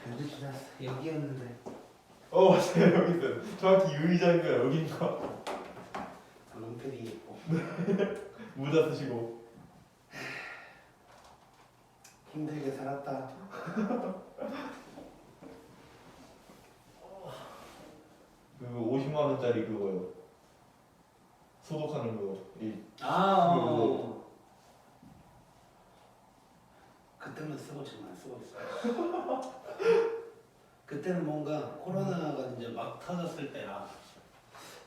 별도 지났어. 여기였는데. 맞아요. 여기 있어요. 정확히 이 의자인가 여긴가. 롱패딩 입고. 모자 쓰시고. 힘들게 살았다. 그 50만 원짜리 그거요. 소독하는 거. 그때만 쓰고 지금 안 쓰고 있어. 그때는 뭔가 코로나가 이제 막 터졌을 때라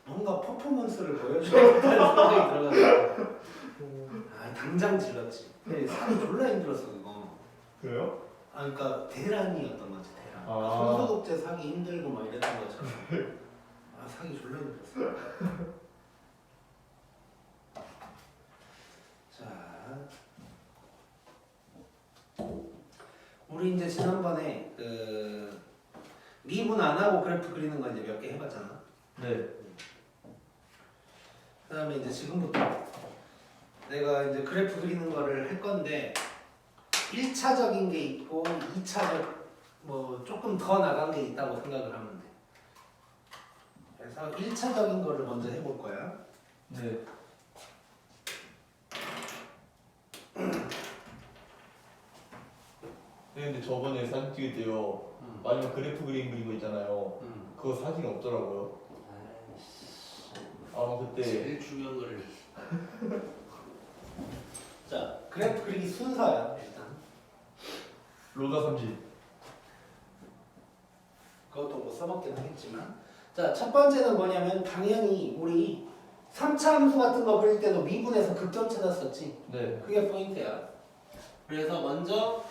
뭔가 퍼포먼스를 보여줘야겠다는 생각이 들어가지고 당장 질렀지. 근데 사기 졸라 힘들었어 그거. 그래요? 그러니까 대란이었던 거지 대란. 아. 손소독제 사기 힘들고 막 이랬던 것처럼. 사기 졸라 힘들었어. 자, 우리 이제 지난번에 그 미분 안 하고 그래프 그리는 거 이제 몇 개 해봤잖아. 네. 그다음에 이제 지금부터 내가 이제 그래프 그리는 거를 할 건데 1차적인 게 있고 2차적 뭐 조금 더 나간 게 있다고 생각을 하면 돼. 그래서 1차적인 거를 먼저 해볼 거야. 네. 근데 저번에 사진 찍을 때요. 마지막 그래프 그린 거 있잖아요. 그거 사진 없더라고요. 아마 그때 제일 중요한 거를. 자, 그래프 그리기 순서야 일단. 로다 30. 그것도 뭐 써먹긴 하겠지만. 자, 첫 번째는 뭐냐면 당연히 우리 3차 함수 같은 거 그릴 때도 미분에서 극점 찾았었지. 네. 그게 포인트야. 그래서 먼저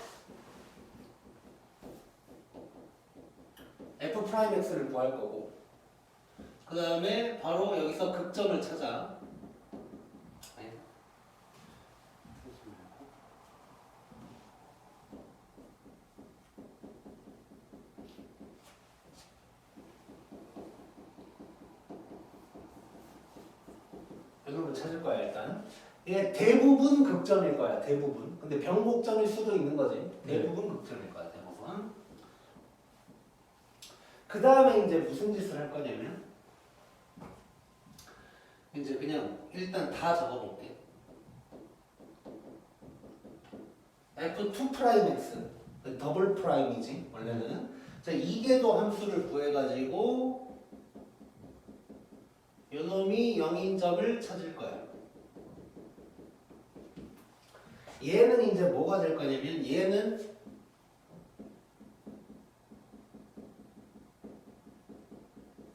f'x를 구할 거고 그 다음에 바로 여기서 극점을 찾아. 이걸 찾을 거야 일단. 이게 대부분 극점일 거야 대부분. 근데 변곡점일 수도 있는 거지. 대부분 극점일 거야 대부분. 그 다음에 이제 무슨 짓을 할 거냐면 이제 그냥 일단 다 적어볼게. f2'x 더블 프라임이지 원래는. 자, 이계도 함수를 구해가지고 요놈이 0인 점을 찾을 거야. 얘는 이제 뭐가 될 거냐면 얘는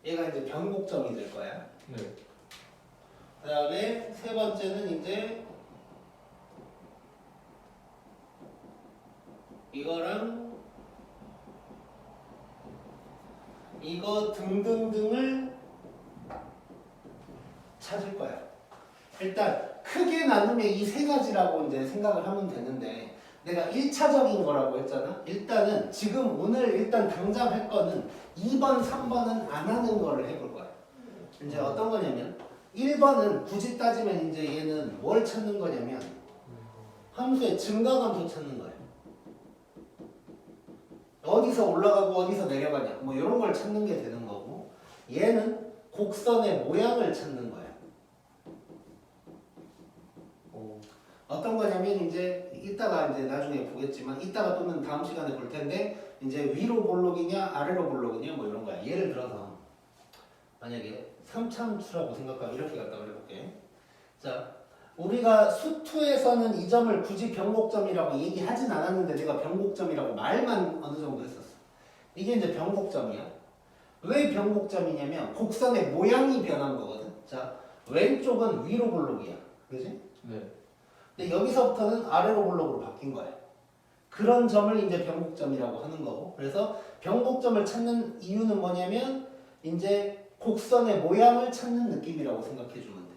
얘가 이제 변곡점이 될 거야. 네. 그 다음에 세 번째는 이제 이거랑 이거 등등등을 찾을 거야. 일단 크게 나누면 이 세 가지라고 이제 생각을 하면 되는데 내가 1차적인 거라고 했잖아. 일단은 지금 오늘 일단 당장 할 거는 2번, 3번은 안 하는 거를 해볼 거야. 이제 어떤 거냐면 1번은 굳이 따지면 이제 얘는 뭘 찾는 거냐면 함수의 증가함수 찾는 거야. 어디서 올라가고 어디서 내려가냐 뭐 이런 걸 찾는 게 되는 거고 얘는 곡선의 모양을 찾는 거야. 어떤 거냐면 이제 이따가 이제 나중에 보겠지만 이따가 또는 다음 시간에 볼 텐데 이제 위로 볼록이냐 아래로 볼록이냐 뭐 이런 거야. 예를 들어서 만약에 3차 함수라고 생각하면 이렇게 갖다 그려볼게. 자, 우리가 수투에서는 이 점을 굳이 변곡점이라고 얘기하진 않았는데 내가 변곡점이라고 말만 어느 정도 했었어. 이게 이제 변곡점이야. 왜 변곡점이냐면 곡선의 모양이 변한 거거든. 자, 왼쪽은 위로 볼록이야. 그지? 네. 근데 여기서부터는 아래로 볼록으로 바뀐 거야. 그런 점을 이제 변곡점이라고 하는 거고. 그래서 변곡점을 찾는 이유는 뭐냐면 이제 곡선의 모양을 찾는 느낌이라고 생각해 주면 돼.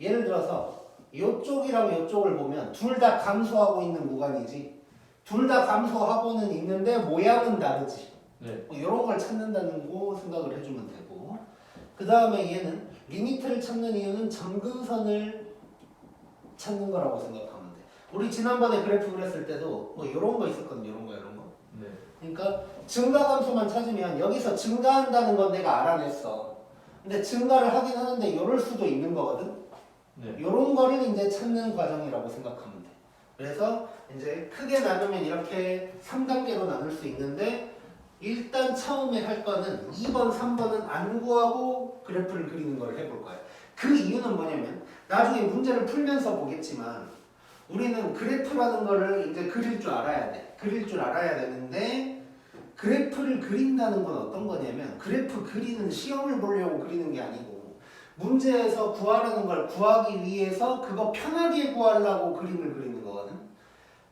예를 들어서 이쪽이랑 이쪽을 보면 둘 다 감소하고 있는 구간이지. 둘 다 감소하고는 있는데 모양은 다르지. 네. 뭐 이런 걸 찾는다는 거 생각을 해주면 되고. 그 다음에 얘는 리미트를 찾는 이유는 점근선을 찾는 거라고 생각하면 돼. 우리 지난번에 그래프 그렸을 때도 뭐 이런 거 있었거든요. 이런 거. 네. 그러니까 증가함수만 찾으면 여기서 증가한다는 건 내가 알아냈어. 근데 증가를 하긴 하는데 이럴 수도 있는 거거든. 네. 이런 거를 이제 찾는 과정이라고 생각하면 돼. 그래서 이제 크게 나누면 이렇게 3단계로 나눌 수 있는데 일단 처음에 할 거는 2번, 3번은 안 구하고 그래프를 그리는 걸 해볼 거야. 그 이유는 뭐냐면 나중에 문제를 풀면서 보겠지만 우리는 그래프라는 거를 이제 그릴 줄 알아야 돼. 그릴 줄 알아야 되는데 그래프를 그린다는 건 어떤 거냐면 그래프 그리는 시험을 보려고 그리는 게 아니고 문제에서 구하라는 걸 구하기 위해서 그거 편하게 구하려고 그림을 그리는 거거든.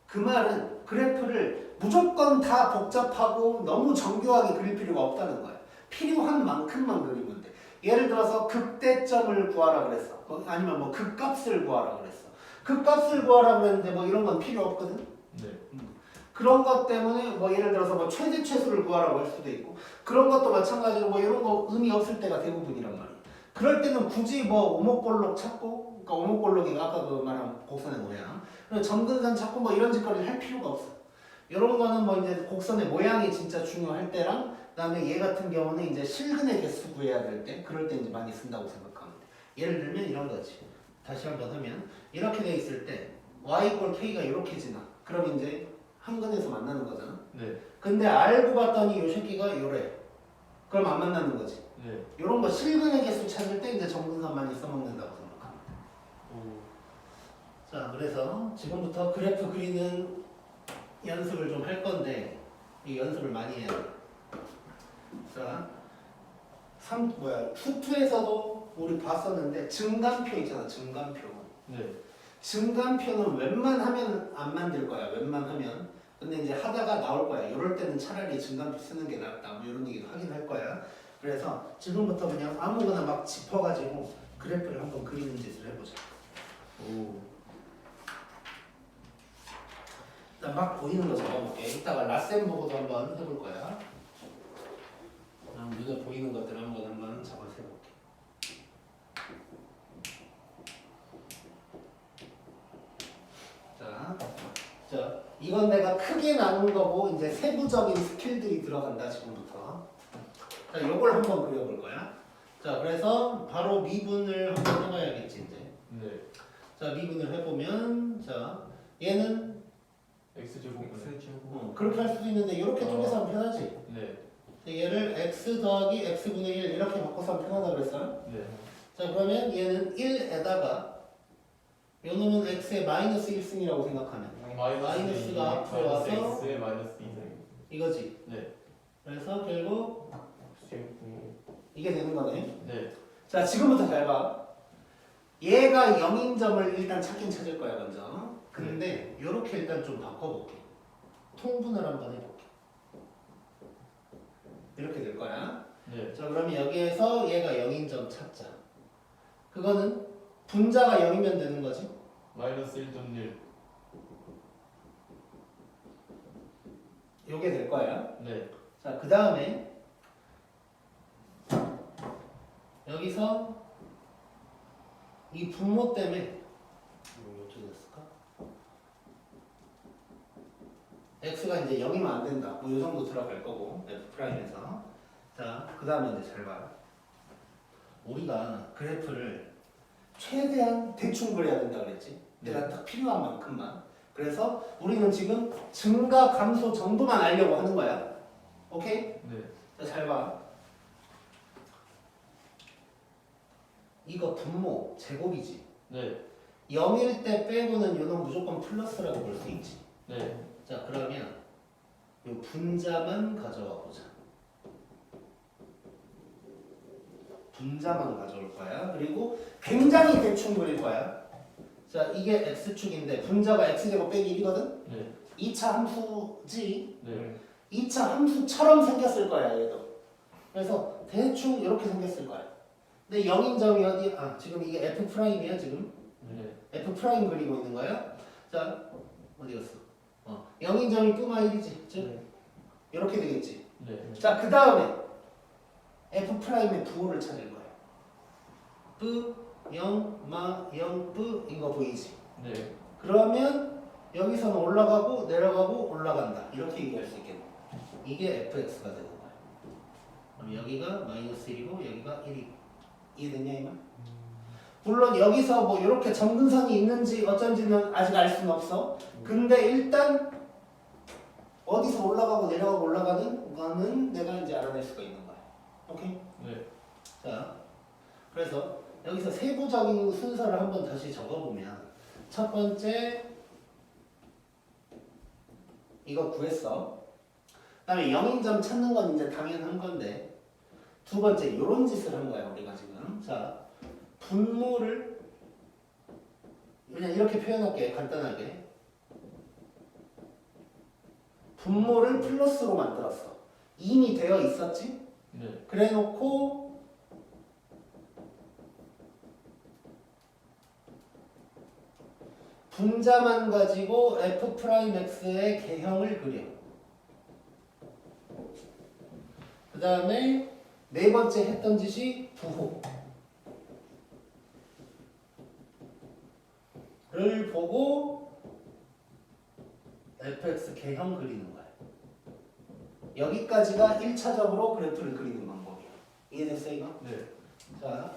그 말은 그래프를 무조건 다 복잡하고 너무 정교하게 그릴 필요가 없다는 거야. 필요한 만큼만 그리면 돼. 예를 들어서 극대점을 구하라 그랬어. 아니면 뭐 극값을 구하라 그랬어. 극값을 구하라 그랬는데 뭐 이런 건 필요 없거든. 네. 그런 것 때문에 뭐 예를 들어서 뭐 최대 최소를 구하라고 할 수도 있고 그런 것도 마찬가지로 뭐 이런 거 의미 없을 때가 대부분이란 말이야. 그럴 때는 굳이 뭐 오목볼록 찾고 그러니까 오목볼록이 아까 그 말한 곡선의 모양 점근선 찾고 뭐 이런 짓거리를 할 필요가 없어. 이런 거는 뭐 이제 곡선의 모양이 진짜 중요할 때랑 그다음에 얘 같은 경우는 이제 실근의 개수 구해야 될 때 그럴 때 이제 많이 쓴다고 생각하면 돼. 예를 들면 이런 거지. 다시 한번 하면 이렇게 돼 있을 때 y = k가 이렇게 지나. 그럼 이제 한근에서 만나는 거잖아. 네. 근데 알고 봤더니 요 새끼가 요래. 그럼 안 만나는 거지. 네. 요런 거 실근의 개수 찾을 때 이제 정근선 많이 써먹는다고 생각합니다. 자, 그래서 지금부터 그래프 그리는 연습을 좀 할 건데 이 연습을 많이 해야 돼. 자, 수투에서도 우리 봤었는데 증간표 있잖아. 증간표. 네. 증간표는 웬만하면 안 만들 거야. 웬만하면. 근데 이제 하다가 나올 거야. 이럴 때는 차라리 증간표 쓰는 게 낫다. 뭐 이런 얘기도 하긴 할 거야. 그래서 지금부터 그냥 아무거나 막 짚어가지고 그래프를 한번 그리는 짓을 해보자. 오. 일단 막 보이는 거 적어볼게. 이따가 라셈 보고도 한번 해볼 거야. 눈에 보이는 것들 아무거나 한번 적어서 해볼게. 자, 이건 내가 크게 나눈 거고 이제 세부적인 스킬들이 들어간다 지금부터. 자, 요걸 한번 그려볼 거야. 자, 그래서 바로 미분을 한번 해봐야겠지 이제. 네. 자, 미분을 해보면 자, 얘는 x제곱. 그렇게 할 수도 있는데 이렇게 쪼개서 하면 편하지. 네. 얘를 x 더하기 x분의 1 이렇게 바꿔서 하면 편하다 그랬어요. 네. 자, 그러면 얘는 1에다가 요 놈은 x의 마이너스 1승이라고 생각하면 마이너스가 앞으로 와서 x의 마이너스 2승. 이거지. 네. 그래서 결국 제곱. 이게 되는 거네. 네. 자, 지금부터 잘 봐. 얘가 0인 점을 일단 찾긴 찾을 거야 먼저. 근데 요렇게 일단 좀 바꿔볼게. 통분을 한번 해볼게. 이렇게 될 거야. 네. 자, 그러면 여기에서 얘가 0인 점 찾자. 그거는 분자가 0이면 되는 거지. 마이너스 1.1. 요게 될 거야. 네. 자, 그 다음에 여기서 이 분모 때문에 어떻게 됐을까? x가 이제 0이면 안 된다. 뭐 요 정도 들어갈 거고 f'에서. 자, 그 다음에 이제 잘 봐. 우리가 그래프를 최대한 대충 그려야 된다 그랬지. 내가 딱 필요한 만큼만. 그래서 우리는 지금 증가 감소 정도만 알려고 하는 거야. 오케이? 네. 자, 잘 봐. 이거 분모 제곱이지. 네. 0일 때 빼고는 요놈 무조건 플러스라고 볼 수 있지. 네. 자, 그러면 요 분자만 가져와 보자. 분자만 가져올 거야. 그리고 굉장히 대충 그릴 거야. 자, 이게 x축인데 분자가 x제곱 빼기 1이거든? 네. 2차 함수지? 네. 2차 함수처럼 생겼을 거야, 얘도. 그래서 대충 이렇게 생겼을 거야. 근데 0인 점이 어디? 아, 지금 이게 f'이야, 지금? 네. f' 그리고 있는 거야. 자, 어디 갔어? 0인 점이 뿌마 1이지. 즉, 이렇게 되겠지. 네. 자, 그 다음에 f'의 부호를 찾을 거야. 뿌, 0, 마, 0, 뿌, 이거 보이지? 네. 그러면 여기서는 올라가고 내려가고 올라간다 이렇게 얘기할 수 있겠네. 이게 fx가 되는 거야. 그럼 여기가 마이너스 1이고 여기가 1이 이해됐냐 이만? 물론 여기서 뭐 이렇게 점근선이 있는지 어쩐지는 아직 알 수는 없어. 근데 일단 어디서 올라가고 내려가고 올라가는 거는 내가 이제 알아낼 수가 있는 거야. 오케이? 네. 자, 그래서 여기서 세부적인 순서를 한번 다시 적어보면 첫 번째 이거 구했어. 그 다음에 영인점 찾는 건 이제 당연한 건데 두 번째 이런 짓을 한 거야 우리가 지금. 자, 분모를 그냥 이렇게 표현할게 간단하게. 분모를 플러스로 만들었어. 이미 되어 있었지? 네. 그래 놓고 분자만 가지고 f'x의 개형을 그려. 그 다음에 네 번째 했던 짓이 부호를 보고 fx 개형 그리는 거야. 여기까지가 1차적으로 그래프를 그리는 방법이야. 이해됐어 이거? 네. 자,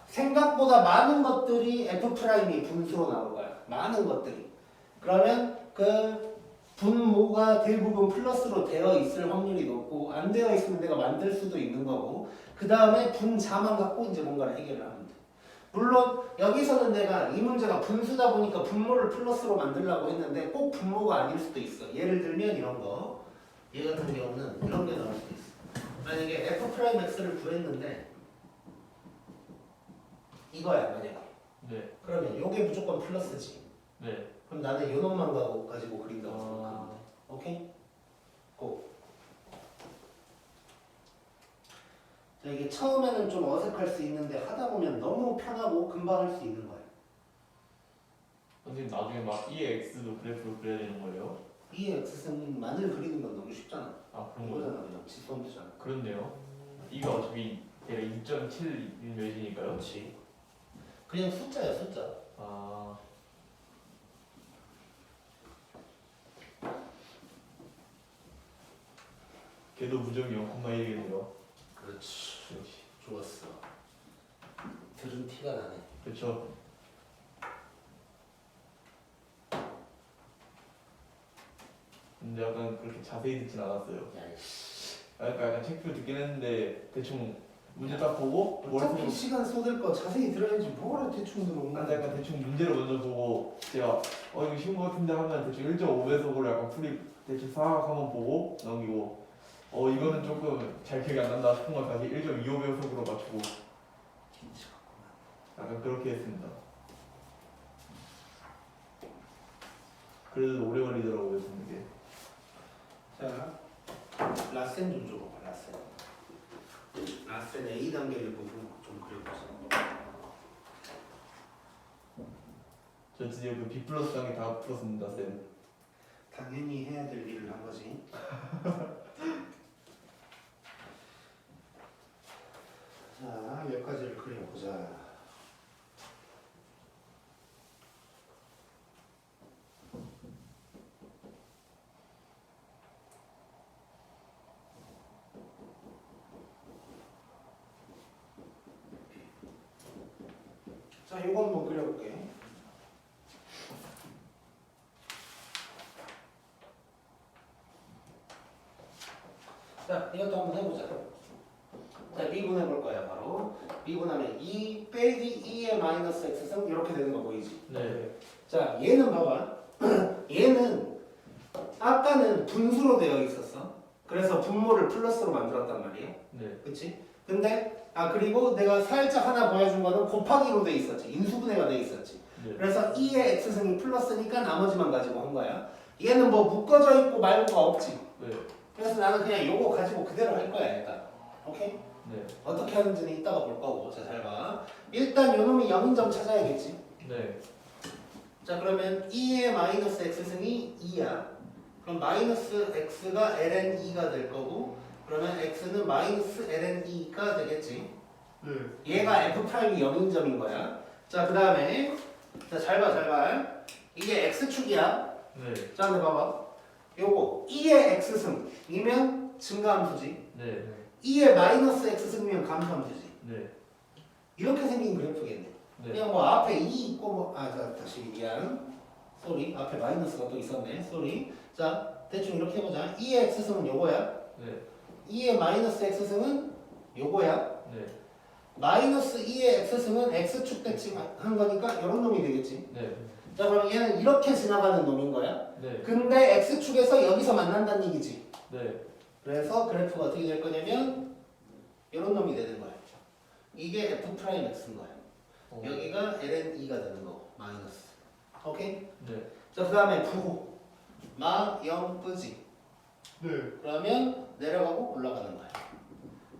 생각보다 많은 것들이 f'이 분수로 나올 거야. 많은 것들이. 그러면 그 분모가 대부분 플러스로 되어 있을 확률이 높고 안 되어 있으면 내가 만들 수도 있는 거고 그 다음에 분자만 갖고 이제 뭔가를 해결을 하면 돼. 물론 여기서는 내가 이 문제가 분수다 보니까 분모를 플러스로 만들려고 했는데 꼭 분모가 아닐 수도 있어. 예를 들면 이런 거. 얘 같은 경우는 이런 게 나올 수도 있어. 만약에 f'x를 구했는데 이거야 만약에. 네. 그러면 요게 무조건 플러스지. 네. 그럼 나는 요 놈만 가지고 그린다고 생각하면 돼. 오케이? 고. 자, 이게 처음에는 좀 어색할 수 있는데 하다 보면 너무 편하고 금방 할 수 있는 거야. 선생님 나중에 막 EX도 그래프로 그려야 되는 거예요? 이 x승만을 그리는 건 너무 쉽잖아. 아 그런 이거잖아 거요? 그냥 지수하면 되잖아. 그렇네요. 이가 어차피 얘가 2.7 몇이니까요? 그렇지. 그냥 숫자야 숫자. 아. 걔도 무조건 0,1이겠네요. 그렇지. 역시. 좋았어. 들은 티가 나네. 그렇죠. 근데 약간 그렇게 자세히 듣진 않았어요. 야이씨. 약간 책표 듣긴 했는데 대충 문제 딱 보고 어차피 머릿속으로 시간 쏟을 거 자세히 들어야지 뭐라 대충 들어. 약간 대충 문제를 먼저 보고 제가 이거 쉬운 거 같은데 하면 대충 1.5배속으로 약간 풀이 대충 싹 한번 보고 넘기고 이거는 조금 잘 기억이 안 난다 싶은 건 다시 1.25배속으로 맞추고 약간 그렇게 했습니다. 그래도 오래 걸리더라고요 듣는 게. 자, 라센 좀 줘봐. 라센 A 단계를 보고 좀 그려보자. 저 드디어 그 B 플러스 단계 다 풀었습니다 쌤. 당연히 해야 될 일을 한 거지. 자, 몇 가지를 그려보자. 자, 이거 한번 그려볼게. 자, 이것도 한번 해보자. 자, 미분해볼 거야, 바로. 미분하면 2 빼기 2의 마이너스 x승 이렇게 되는 거 보이지? 네. 자, 얘는 봐봐. 얘는 아까는 분수로 되어 있었어. 그래서 분모를 플러스로 만들었단 말이야. 네. 그치? 근데 그리고 내가 살짝 하나 보여준 거는 곱하기로 돼 있었지. 인수분해가 돼 있었지. 네. 그래서 2의 x승이 플러스니까 나머지만 가지고 한 거야. 얘는 뭐 묶어져 있고 말고가 없지. 네. 그래서 나는 그냥 요거 가지고 그대로 할 거야 일단. 오케이? 네. 어떻게 하는지는 이따가 볼 거고. 자, 잘 봐. 일단 요 놈이 0인점 찾아야겠지. 네. 자, 그러면 2의 마이너스 x승이 2야. 그럼 마이너스 x가 ln 2가 될 거고, 그러면 x는 마이너스 ln 2가 되겠지. 얘가 f'이 0인점인 거야. 자, 그 다음에 잘 봐, 잘 봐. 이게 x축이야. 네. 자, 근데 봐봐. 요거 2의 x승이면 증가함수지. 네. 2의 마이너스 x승이면 감소함수지. 네. 이렇게 생긴 그래프겠네. 네. 그냥 뭐 앞에 2 있고 뭐 자, 다시 미안. 쏘리. 앞에 마이너스가 또 있었네. 쏘리. 자, 대충 이렇게 해보자. 2의 x승은 요거야. 네. 2의 마이너스 x승은 요거야. 네. 마이너스 2의 x승은 x축 대칭한 거니까 이런 놈이 되겠지. 네. 자, 그럼 얘는 이렇게 지나가는 놈인 거야. 네. 근데 x축에서 여기서 만난다는 얘기지. 네. 그래서 그래프가 어떻게 될 거냐면 이런 놈이 되는 거야. 이게 f 프라임 x인 거야. 여기가 ln 2가 되는 거고 마이너스. 오케이? 네. 자, 그 다음에 부호 마 0 뜨지. 네. 그러면 내려가고 올라가는 거야.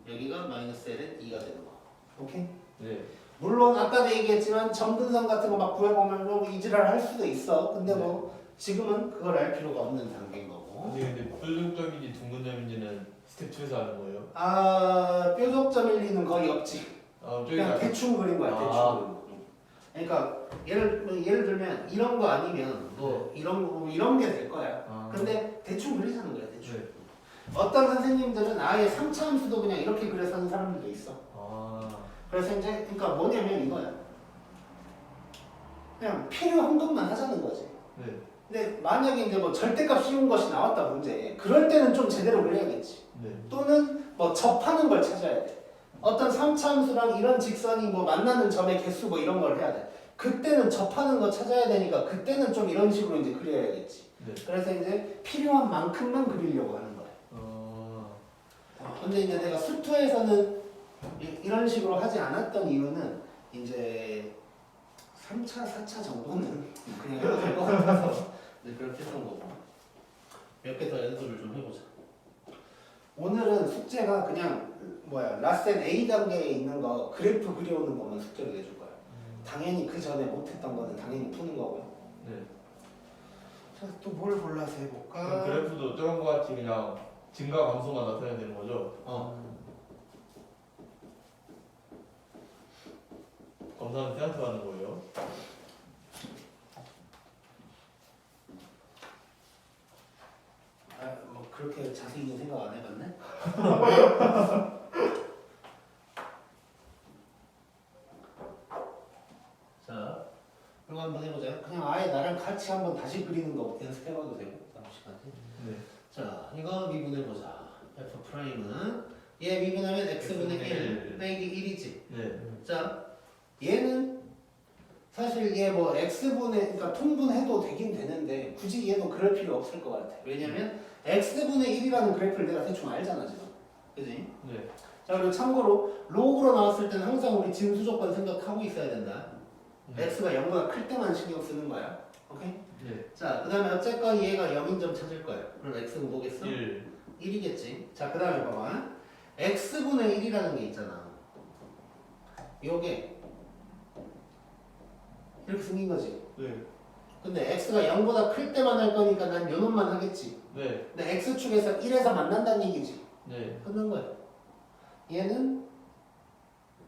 여기가 마이너스 ln 2가 되는 거. 오케이? 네. 물론 아까도 얘기했지만 점근선 같은 거 막 구해보면 뭐 이지랄 할 수도 있어. 근데 뭐 지금은 그걸 알 필요가 없는 단계인 거고. 근데 뾰족점인지 둥근점인지는 스텝 2에서 하는 거예요? 아, 뾰족점 일리는 거의 없지. 아, 그냥 대충 그린 거야, 대충 아. 그린 거. 그러니까 예를 들면 이런 거 아니면 뭐 이런 게 될 거야. 아. 근데 대충 그리자는 거야, 대충. 네. 어떤 선생님들은 아예 3차 함수도 그냥 이렇게 그려서 하는 사람들도 있어. 아. 그래서 이제 그러니까 뭐냐면 이거야. 그냥 필요한 것만 하자는 거지. 네. 근데 만약에 이제 뭐 절대값 씌운 것이 나왔다 문제. 그럴 때는 좀 제대로 그려야겠지. 네. 또는 뭐 접하는 걸 찾아야 돼. 어떤 3차 함수랑 이런 직선이 뭐 만나는 점의 개수 뭐 이런 걸 해야 돼. 그때는 접하는 거 찾아야 되니까 그때는 좀 이런 식으로 이제 그려야겠지. 네. 그래서 이제 필요한 만큼만 그리려고 하는 거야. 근데 이제 내가 수투에서는 이런 식으로 하지 않았던 이유는 이제 3차, 4차 정도는 그냥 해도 될 것 같아서 이제 그렇게 했던 거고. 몇 개 더 연습을 좀 해보자. 오늘은 숙제가 그냥 라센 A 단계에 있는 거 그래프 그려오는 것만 숙제로 내줄 거야. 당연히 그 전에 못했던 거는 당연히 푸는 거고요. 네. 자, 또 뭘 골라서 그럼 해볼까? 그래프도 저런 거 같이 그냥 증가 감소만 나타내야 되는 거죠? 검사는 쟤한테 하는 거예요? 아, 뭐 그렇게 자세히는 생각 안 해봤네. 자, 이거 한번 해보자. 그냥 아예 나랑 같이 한번 다시 그리는 거 연습해봐도 되고 다음 시간에. 네. 자, 이거 미분해보자. f 프라임은 얘 미분하면 x분의 1 빼기 1이지. 네. 자, 얘는 사실 얘 뭐 x분의 그러니까 통분해도 되긴 되는데 굳이 얘도 그럴 필요 없을 것 같아. 왜냐면 x분의 1이라는 그래프를 내가 대충 알잖아 지금. 그지? 네. 자, 그리고 참고로 로그로 나왔을 때는 항상 우리 진수 조건 생각하고 있어야 된다. 네. x가 0보다 클 때만 신경 쓰는 거야. 오케이? 네. 자, 그 다음에 어쨌건 얘가 0인 점 찾을 거야. 그럼 x는 뭐겠어? 1. 1이겠지. 자, 그 다음에 봐봐. x분의 1이라는 게 있잖아. 요게 이렇게 생긴 거지. 네. 근데 x가 0보다 클 때만 할 거니까 난 요 놈만 하겠지. 네. 근데 x축에서 1에서 만난다는 얘기지. 네. 끝난 거야. 얘는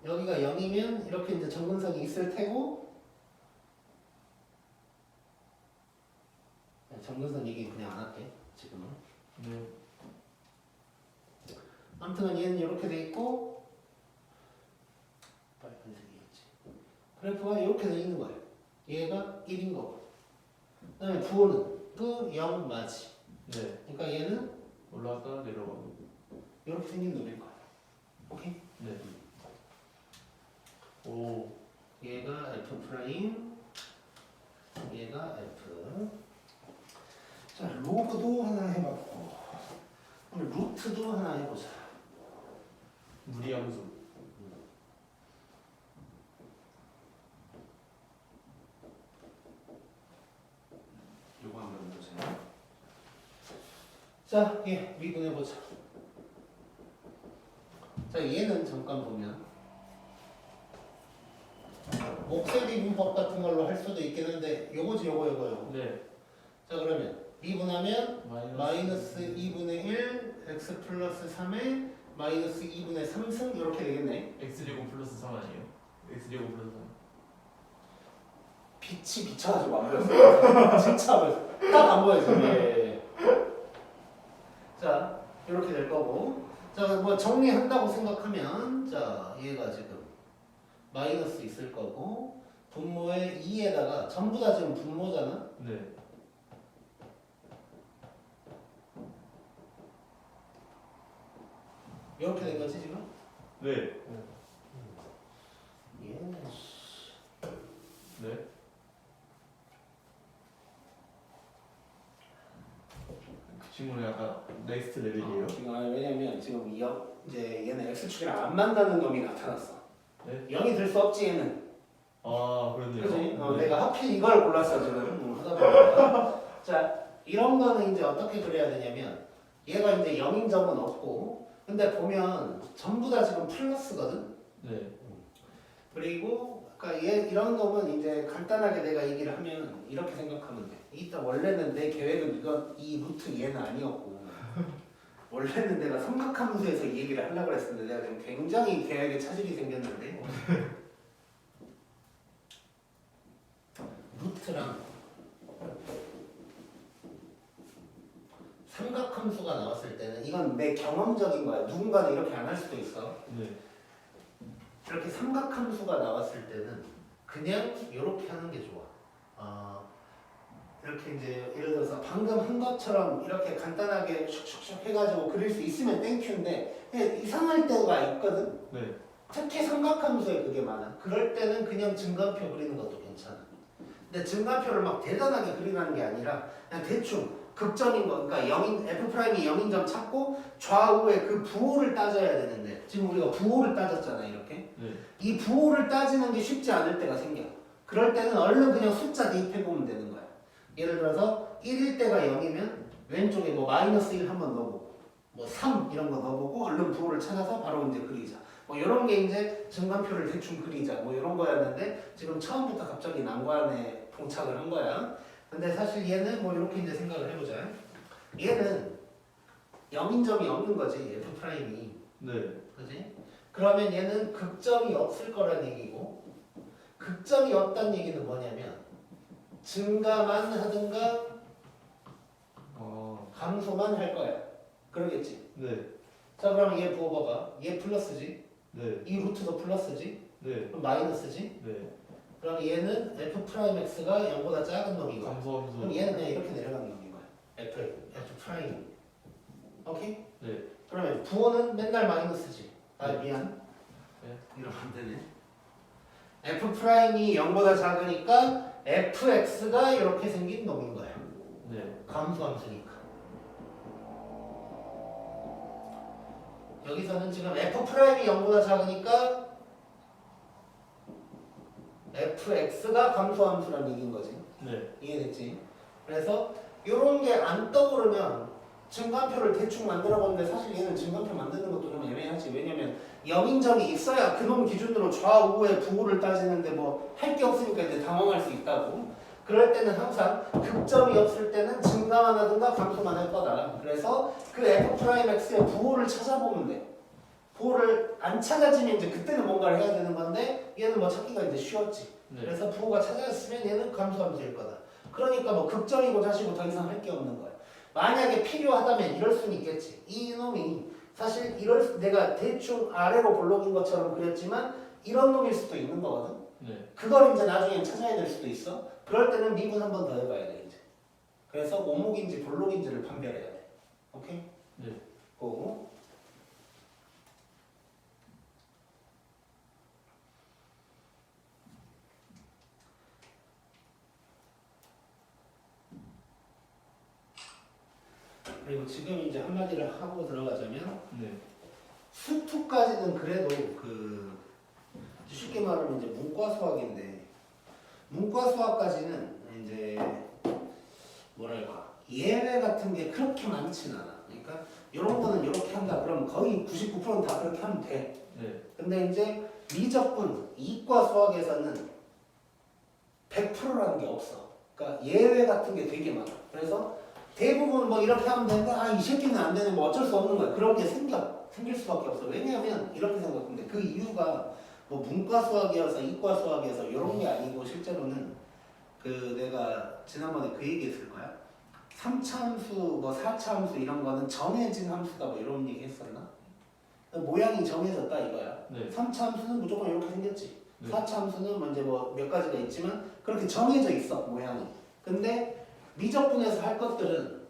여기가 0이면 이렇게 이제 정근선이 있을 테고 정근선 얘기 그냥 안 할게 지금은. 네. 아무튼 얘는 이렇게 돼 있고 빨간색이었지. 그래프가 이렇게 돼 있는 거야. 얘가 1인 거고. 그 다음에 부호는 그 0 맞이. 네. 그러니까 얘는 올라갔다 내려가고. 이렇게 생긴 놈일 거야. 오케이? 네. 오. 얘가 f 프라임, 얘가 f. 자, 로그도 하나 해봤고, 오늘 루트도 하나 해보자. 무리함수. 요거 한번 보세요. 자, 예, 미분해보자. 자, 얘는 잠깐 보면 옥셀 미분법 같은 걸로 할 수도 있겠는데 요거지 요거. 네. 자, 그러면 미분하면 마이너스 2분의 1 x 플러스 3에 마이너스 2분의 3승 이렇게 되겠네. x제곱 플러스 3 아니에요? x제곱 플러스 3. 빛이 비쳐가지고 안 보였어요. 진짜 딱 안 보여요. 예. 자, 이렇게 될 거고. 자, 뭐 정리한다고 생각하면, 자, 얘가 지금 마이너스 있을 거고, 분모에 2에다가 전부 다 지금 분모잖아. 네. 이렇게 된 거지 지금? 네. 얘는 네. 그 친구는 약간 넥스트 레벨이에요. 지금 왜냐면 지금 이제 얘는 x축이랑 안 만나는 놈이 나타났어. 네? 0이 될 수 없지 얘는. 아, 그렇네요. 그지? 네. 내가 하필 이걸 골랐어 지금 하다 보니까. 자, 이런 거는 이제 어떻게 그려야 되냐면 얘가 이제 0인 점은 없고, 근데 보면 전부 다 지금 플러스거든. 네. 그리고 그러니까 얘 이런 놈은 이제 간단하게 내가 얘기를 하면 이렇게 생각하면 돼. 일단 원래는 내 계획은 이 루트 얘는 아니었고, 원래는 내가 삼각함수에서 이 얘기를 하려고 했었는데 내가 지금 굉장히 계획에 차질이 생겼는데 루트랑 삼각함수가 나왔을 때는 이건 내 경험적인 거야. 누군가는 이렇게 안 할 수도 있어. 네. 이렇게 삼각함수가 나왔을 때는 그냥 이렇게 하는 게 좋아. 이렇게 이제 예를 들어서 방금 한 것처럼 이렇게 간단하게 슉슉슉 해가지고 그릴 수 있으면 땡큐인데 이상할 때가 있거든. 네. 특히 삼각함수에 그게 많아. 그럴 때는 그냥 증가표 그리는 것도 괜찮아. 근데 증가표를 막 대단하게 그리라는 게 아니라 그냥 대충 극점인 거, 그러니까 F'이 0인 점 찾고 좌우에 그 부호를 따져야 되는데 지금 우리가 부호를 따졌잖아 이렇게. 네. 이 부호를 따지는 게 쉽지 않을 때가 생겨. 그럴 때는 얼른 그냥 숫자 대입해보면 되는 거야. 예를 들어서 1일 때가 0이면 왼쪽에 뭐 마이너스 1 한번 넣어보고 뭐 3 이런 거 넣어보고 얼른 부호를 찾아서 바로 이제 그리자. 뭐 이런 게 이제 증간표를 대충 그리자. 뭐 이런 거였는데 지금 처음부터 갑자기 난관에 봉착을 한 거야. 근데 사실 얘는 뭐 이렇게 이제 생각을 해보자. 얘는 0인 점이 없는 거지. F'이. 네. 그지? 그러면 얘는 극점이 없을 거란 얘기고, 극점이 없다는 얘기는 뭐냐면 증가만 하든가 감소만 할 거야. 그러겠지? 네. 자, 그러면 얘 부호 봐봐. 얘 플러스지? 네. 이 루트도 플러스지? 네. 그럼 마이너스지? 네. 그럼 얘는 F'X가 0보다 작은 놈이고, 감소함수. 그럼 얘는 그냥 이렇게 내려가는 놈인 거야. F 프라임. 오케이? 네. 그러면 부호는 맨날 마이너스지. 아, 네. 미안. 네. 이러면 안 되네. F 프라임이 0보다 작으니까 fx가 이렇게 생긴 놈인 거야. 네. 감수함수니까. 여기서는 지금 f 프라임이 0보다 작으니까 fx가 감수함수란 얘기인 거지. 네. 이해됐지? 그래서 이런 게 안 떠오르면 증간표를 대충 만들어 보는데 사실 얘는 증간표 만드는 것도 좀 애매하지. 왜냐면 0인점이 있어야 그놈 기준으로 좌우의 부호를 따지는데 뭐 할 게 없으니까 이제 당황할 수 있다고. 그럴 때는 항상 극점이 없을 때는 증가만 하든가 감소만 할 거다. 그래서 그 F'X의 부호를 찾아보면 돼. 부호를 안 찾아지면 이제 그때는 뭔가를 해야 되는 건데 얘는 뭐 찾기가 이제 쉬웠지. 네. 그래서 부호가 찾아졌으면 얘는 감소함수일 거다. 그러니까 뭐 극점이고 다시고 더 이상 할 게 없는 거야. 만약에 필요하다면 이럴 수는 있겠지. 이 놈이 사실 내가 대충 아래로 볼록인 것처럼 그렸지만 이런 놈일 수도 있는 거거든. 네. 그걸 이제 나중에 찾아야 될 수도 있어. 그럴 때는 미분 한 번 더 해봐야 돼 이제. 그래서 오목인지 볼록인지를 판별해야 돼. 오케이? 네. 고. 그리고 지금 이제 한마디를 하고 들어가자면 네. 수투까지는 그래도 쉽게 말하면 이제 문과 수학인데 문과 수학까지는 이제 뭐랄까 예외 같은 게 그렇게 많지는 않아. 그러니까 이런 거는 이렇게 한다 그러면 거의 99%는 다 그렇게 하면 돼. 네. 근데 이제 미적분 이과 수학에서는 100%라는 게 없어. 그러니까 예외 같은 게 되게 많아. 그래서 대부분 뭐 이렇게 하면 되는데 이 새끼는 안 되는 뭐 어쩔 수 없는 거야. 그런 게 생길 수밖에 없어. 왜냐하면 이렇게 생각하는데 그 이유가 뭐 문과 수학이어서 이과 수학이어서 이런 게 아니고 실제로는 그 내가 지난번에 그 얘기했을 거야. 3차 함수, 뭐 4차 함수 이런 거는 정해진 함수다 뭐 이런 얘기 했었나? 모양이 정해졌다 이거야. 네. 3차 함수는 무조건 이렇게 생겼지. 네. 4차 함수는 먼저 뭐 몇 가지가 있지만 그렇게 정해져 있어 모양이. 근데 미적분에서 할 것들은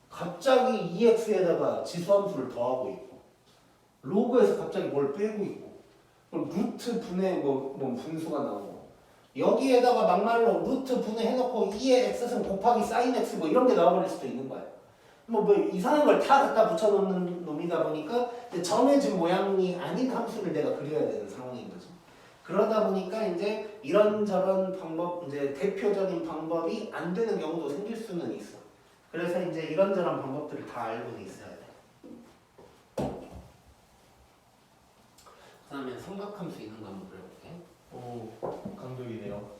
갑자기 EX에다가 지수함수를 더하고 있고 로그에서 갑자기 뭘 빼고 있고 그럼 루트 분의 뭐 분수가 나오고 여기에다가 막말로 루트 분해해놓고 2의 x승 곱하기 sin x 뭐 이런 게 나와버릴 수도 있는 거야. 뭐 이상한 걸 다 갖다 붙여놓는 놈이다 보니까 정해진 모양이 아닌 함수를 내가 그려야 되는 상황인 거죠. 그러다 보니까 이제 이런저런 방법, 이제 대표적인 방법이 안 되는 경우도 생길 수는 있어. 그래서 이제 이런저런 방법들을 다 알고는 있어야 돼. 그 다음에 삼각함수 있는 거 한번 그려볼게. 오, 강적이네요.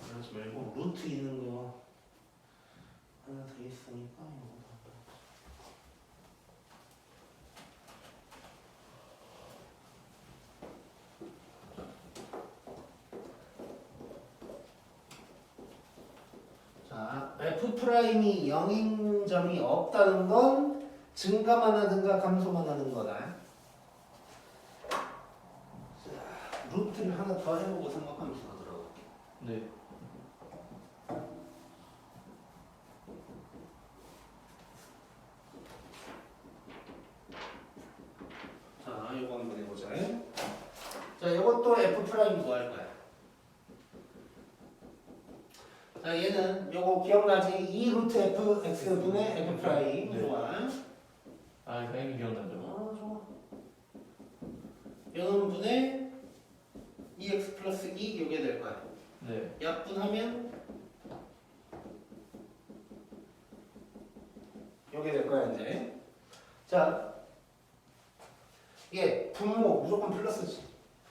그러지 말고 루트 있는 거 하나 더 있으니까 이거 자, F'이 0인 점이 없다는 건 증가만 하든가 감소만 하는 거다. 자, 루트를 하나 더 해보고 삼각함수가 들어갈게. 네. 자, 이거 한번 해보자. 자, 이것도 F' 뭐 할 거야? 자, 얘는 요거 기억나지? 2 루트 F X 분의 F 프라임. 네. 좋아. 아, 당연히 기억나죠. 좋아. 요놈 분의 2x 플러스 2 요게 될 거야. 네. 약분하면 요게 될 거야 이제. 자, 이게 분모 무조건 플러스지.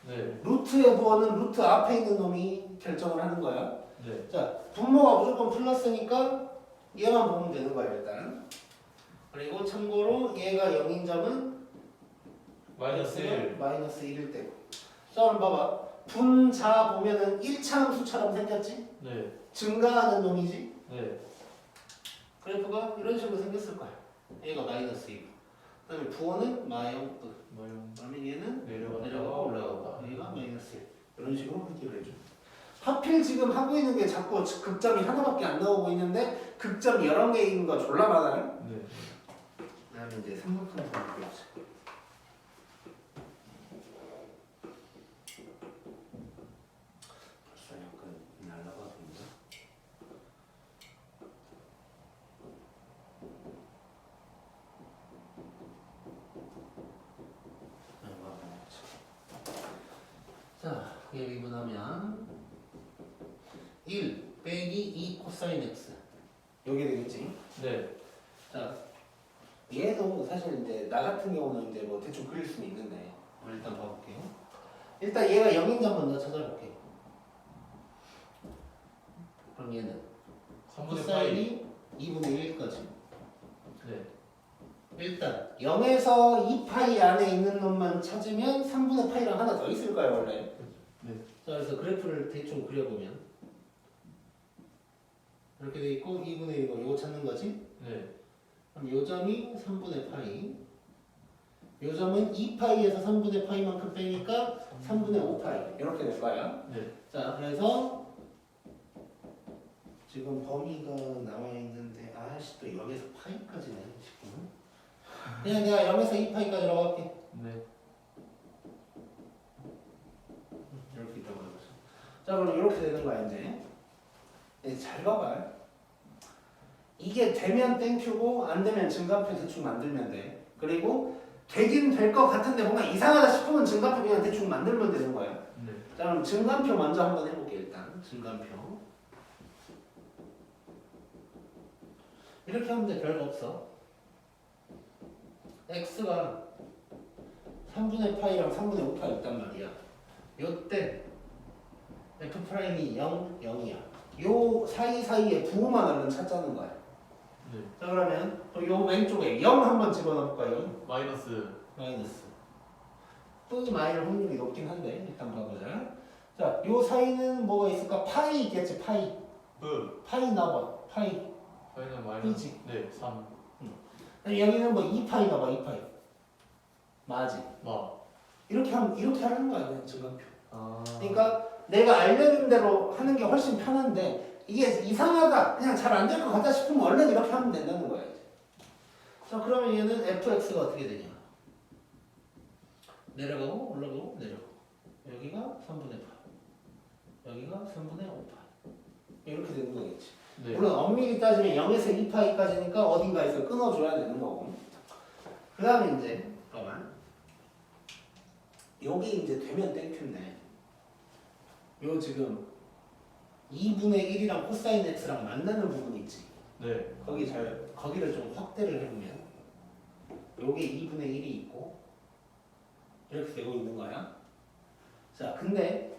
네. 루트의 부호는 루트 앞에 있는 놈이 결정을 하는 거야. 네. 자, 분모가 무조건 플러스니까 얘만 보면 되는 거야 일단. 그리고 참고로 얘가 0인 점은 마이너스 1. 마이너스 1일 때고. 자, 그럼 봐봐. 분자 보면은 1차 함수처럼 생겼지? 네. 증가하는 놈이지? 네. 그래프가 이런 식으로 생겼을 거야. 얘가 마이너스 2. 그 다음에 부호는 마이너스. 뭐요? 그러면 얘는 내려갔다가 내려가고 올라가고. 얘가 마이너스 1. 이런 식으로 표기를 해줘. 하필 지금 하고 있는 게 자꾸 극점이 하나밖에 안 나오고 있는데 극점이 여러 개 있는 거 졸라 많아요. 네. 그 다음에 이제 삼각함수 그려보자. 벌써 약간 날라가던데. 자, 이게 미분하면 1 빼기 2 코사인 x 여기 되겠지? 네. 자, 얘도 사실 이제 나 같은 경우는 이제 뭐 대충 그릴 수는 있는데 일단 봐볼게요. 일단 얘가 0인 점 먼저 찾아볼게요. 그럼 얘는 3분의 파이. 코사인이 2분의 1까지. 네. 일단 0에서 2파이 안에 있는 놈만 찾으면 3분의 파이랑 하나 더 있을 거예요 원래. 네. 자, 그래서 그래프를 대충 그려보면 이렇게 돼 있고 2분의 1이고 이거 찾는 거지? 네. 그럼 요 점이 3분의 파이, 요 점은 2파이에서 3분의 파이만큼 빼니까 3분의 5파이 이렇게 될 거야. 네. 자, 그래서 지금 범위가 나와 있는데 아씨 또 0에서 파이까지네 지금. 그냥 내가 0에서 2파이까지라고 할게. 네. 이렇게 있다고 해보자. 자, 그럼 이렇게 되는 거야 이제. 잘 봐봐. 이게 되면 땡큐고 안 되면 증가표 대충 만들면 돼. 그리고 되긴 될 것 같은데 뭔가 이상하다 싶으면 증가표 그냥 대충 만들면 되는 거야. 네. 자, 그럼 증가표 먼저 한번 해볼게 일단. 증가표. 이렇게 하면 돼. 별거 없어. x가 3분의 파이랑 3분의 5파 있단 말이야. 요때 f'이 0, 0이야. 요 사이사이에 부호만 얼른 찾자는 거야. 네. 자, 그러면 또 요 왼쪽에 0 한번 집어넣을까요? 마이너스 마이너스 또 마이너스 확률이 높긴 한데 일단 봐보자. 자, 요 사이는 뭐가 있을까? 파이 있겠지. 파이 나봐. 파이 파이는 마이너스 P지. 네 3. 여기는 뭐 2파이 나봐. 2파이 맞지? 뭐 이렇게 하는 거야 그냥 증강표. 아. 그러니까 내가 알려준 대로 하는 게 훨씬 편한데 이게 이상하다 그냥 잘 안 될 것 같다 싶으면 얼른 이렇게 하면 된다는 거야 이제. 자, 그러면 얘는 fx가 어떻게 되냐? 내려가고 올라가고 내려가고 여기가 3분의 8 여기가 3분의 5파이 이렇게 되는 거겠지. 네. 물론 엄밀히 따지면 0에서 2파이까지니까 어딘가에서 끊어줘야 되는 거고. 그 다음에 이제 잠깐만 여기 이제 되면 땡큐인데 요 지금 2분의 1이랑 코사인 x랑 만나는 부분 있지. 네. 거기를 좀 확대를 해보면 요게 2분의 1이 있고 이렇게 되고 있는 거야. 자, 근데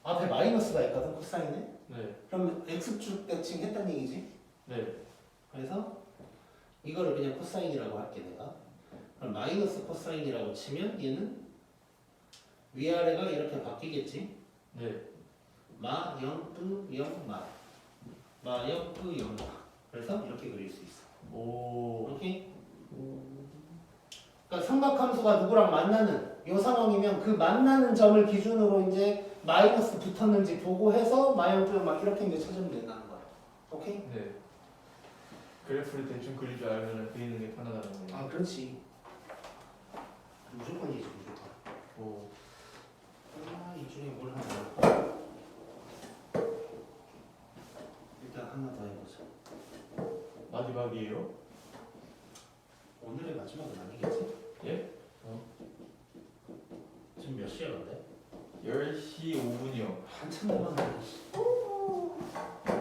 앞에 마이너스가 있거든 코사인에. 네. 그럼 x축 대칭 했단 얘기지. 네. 그래서 이거를 그냥 코사인이라고 할게 내가. 그럼 마이너스 코사인이라고 치면 얘는 위아래가 이렇게 바뀌겠지. 네. 마, 0, 뿌, 0, 마. 마, 0, 뿌, 0, 마. 그래서 이렇게 그릴 수 있어. 오. 오케이? 그러니까 삼각함수가 누구랑 만나는 이 상황이면 그 만나는 점을 기준으로 이제 마이너스 붙었는지 보고 해서 마이너스 막 이렇게 이제 찾으면 된다는 거야. 오케이? 네. 그래프를 대충 그릴 줄 알면 그리는 게 편하다는 거예요. 아, 그렇지. 무조건이지, 무조건. 오. 이 중에 뭘 하나 더 할까? 일단 하나 더 해보자. 마지막이에요? 오늘의 마지막은 아니겠지? 예? 지금 몇 시야 근데? 10시 5분이요. 한참 남았네.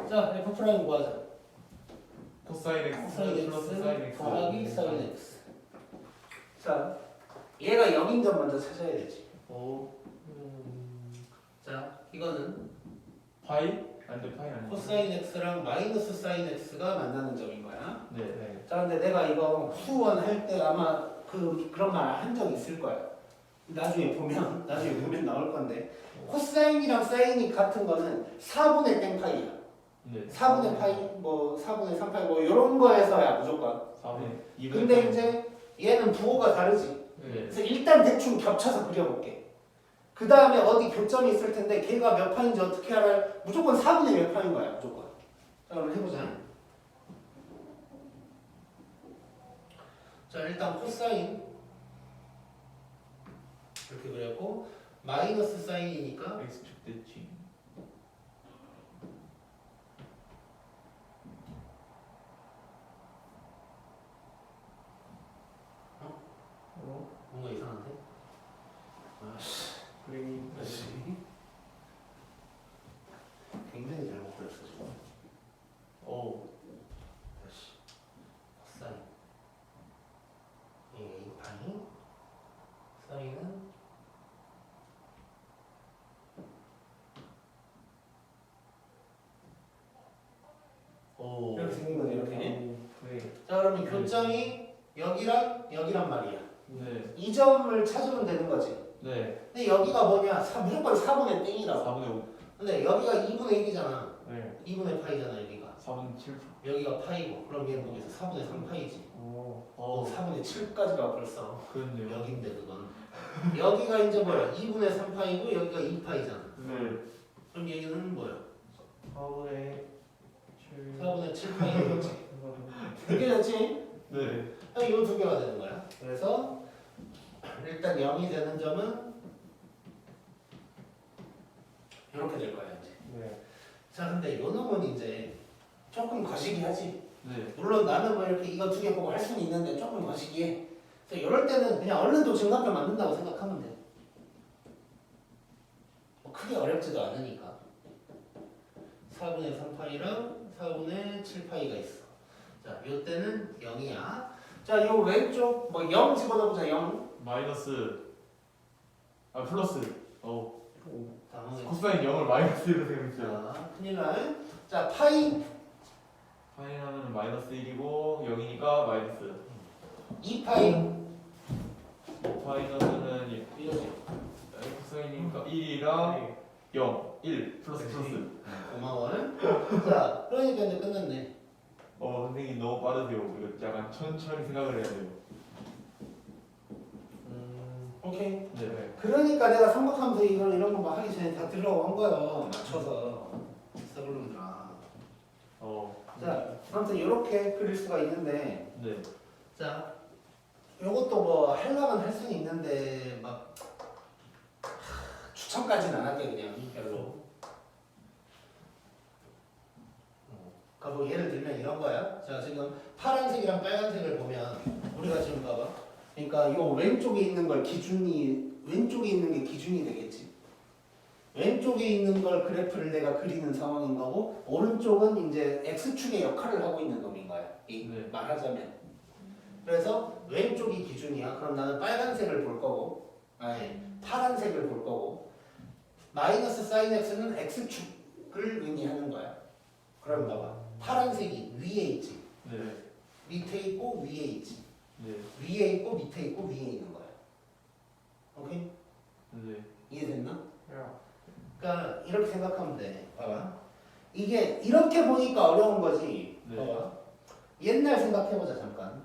자, F 프라임 구하자. 코사인 x 코사인 플러스 x 사인 x 더하기 사인 x. 자, 얘가 0인 점 먼저 찾아야 되지. 오. 자, 이거는 파이? 안돼 파이 아니야. 코사인 x랑 마이너스 사인 x가 만나는 점인 거야. 네. 네. 자, 근데 내가 이거 수원 할 때 아마 그런 말 한 적 있을 거야. 나중에 보면 나올 건데 코사인이랑 사인이 같은 거는 4분의 땡파이야. 네. 4분의 파이, 뭐 4분의 3파이 뭐 이런 거에서야 무조건. 4분의 2분의 근데 이제 얘는 부호가 다르지. 네. 그래서 일단 대충 겹쳐서 그려볼게. 그 다음에 어디 교점이 있을 텐데 걔가 몇 파인지 어떻게 알아요? 무조건 4분의 몇 파인 거야 무조건. 자, 그럼 해보자. 자, 일단 코사인 이렇게 그렸고 마이너스 사인이니까 x축 대칭. 뭔가 이상한데? 아씨, 그림이 다시 굉장히 잘못 그렸어 지금. 오. 다시 사인 A 파이 사인은 오. 이렇게 생긴 거죠 이렇게. 네. 자, 그러면 교점이 여기란 말이야. 네. 이 점을 찾으면 되는 거지. 네. 근데 여기가 뭐냐? 무조건 4분의 땡이라고. 4분의 5. 근데 여기가 2분의 1이잖아. 네. 2분의 파이잖아 여기가. 4분의 7. 여기가 파이고 그럼 얘는 거기서 4분의 3파이지. 오. 4분의 7까지가 벌써 그렇네요. 여긴데 그건. 여기가 이제 뭐야? 2분의 3파이고 여기가 2파이잖아. 네. 그럼 얘기는 뭐야? 4분의 7. 4분의 7파이겠지. 그게 됐지? 네. 이 두 개가 되는 거야. 그래서 일단 0이 되는 점은 이렇게 될 거야 이제. 네. 자, 근데 요 놈은 이제 조금 거시기하지. 네. 물론 나는 뭐 이렇게 이거 두 개 보고 할 수는 있는데 조금 거시기해. 그래서 이럴 때는 그냥 얼른 또 증강표 만든다고 생각하면 돼. 뭐 크게 어렵지도 않으니까. 4분의 3파이랑 4분의 7파이가 있어. 자, 요때는 0이야. 자, 요 왼쪽 뭐 0 집어넣어보자. 0. 마이너스. 아 플러스. 오. 당황했지. 코사인 0을 마이너스로 생각했어요. 자, 큰일 날. 자, 파이 파이 하면 마이너스 1이고 0이니까 마이너스. 2파이 마이너스는 이거지. X사인이니까 1이랑 0, 1 플러스 플러스. 고마워. 자, 그러니까 이제 끝났네. 선생님 너무 빠르세요. 이거 약간 천천히 생각을 해야 돼요. 오케이. 네. 그러니까 내가 삼각함수 이런 거 막 하기 전에 다 들어간 거야. 맞춰서. 스타블룸들아. 자, 아무튼 이렇게 그릴 수가 있는데, 네. 자, 요것도 뭐 하려면 할 수는 있는데 막 추천까지는 안 할게 그냥 별로. 그러니까 뭐 예를 들면 이런 거야. 자, 지금 파란색이랑 빨간색을 보면 우리가 지금 봐봐. 그러니까 요 왼쪽에 있는 걸 왼쪽에 있는 게 기준이 되겠지. 왼쪽에 있는 걸 그래프를 내가 그리는 상황인 거고, 오른쪽은 이제 x축의 역할을 하고 있는 놈인 거야. 네. 말하자면. 그래서 왼쪽이 기준이야. 그럼 나는 빨간색을 볼 거고, 아니 파란색을 볼 거고, 마이너스 사인 x는 x축을 의미하는 거야. 그럼 봐봐. 파란색이 위에 있지. 네. 밑에 있고 위에 있지. 네. 위에 있고 밑에 있고 위에 있는 거야. 오케이? 네. 이해됐나? 야. 그러니까 이렇게 생각하면 돼. 봐봐. 이게 이렇게 보니까 어려운 거지. 네. 봐봐. 옛날 생각해보자 잠깐.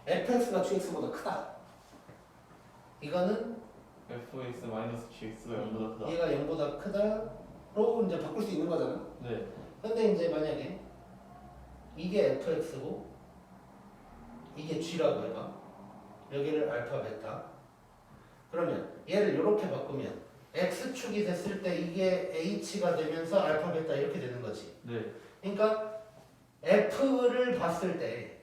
fx가 gx보다 크다. 이거는 fx 마이너스 gx가 0보다 크다. 얘가 0보다 크다로 이제 바꿀 수 있는 거잖아. 네. 근데 이제 만약에 이게 fx고 이게 g라고 해봐. 여기를 알파 베타. 그러면 얘를 이렇게 바꾸면 x축이 됐을 때 이게 h가 되면서 알파 베타 이렇게 되는 거지. 네. 그러니까 f를 봤을 때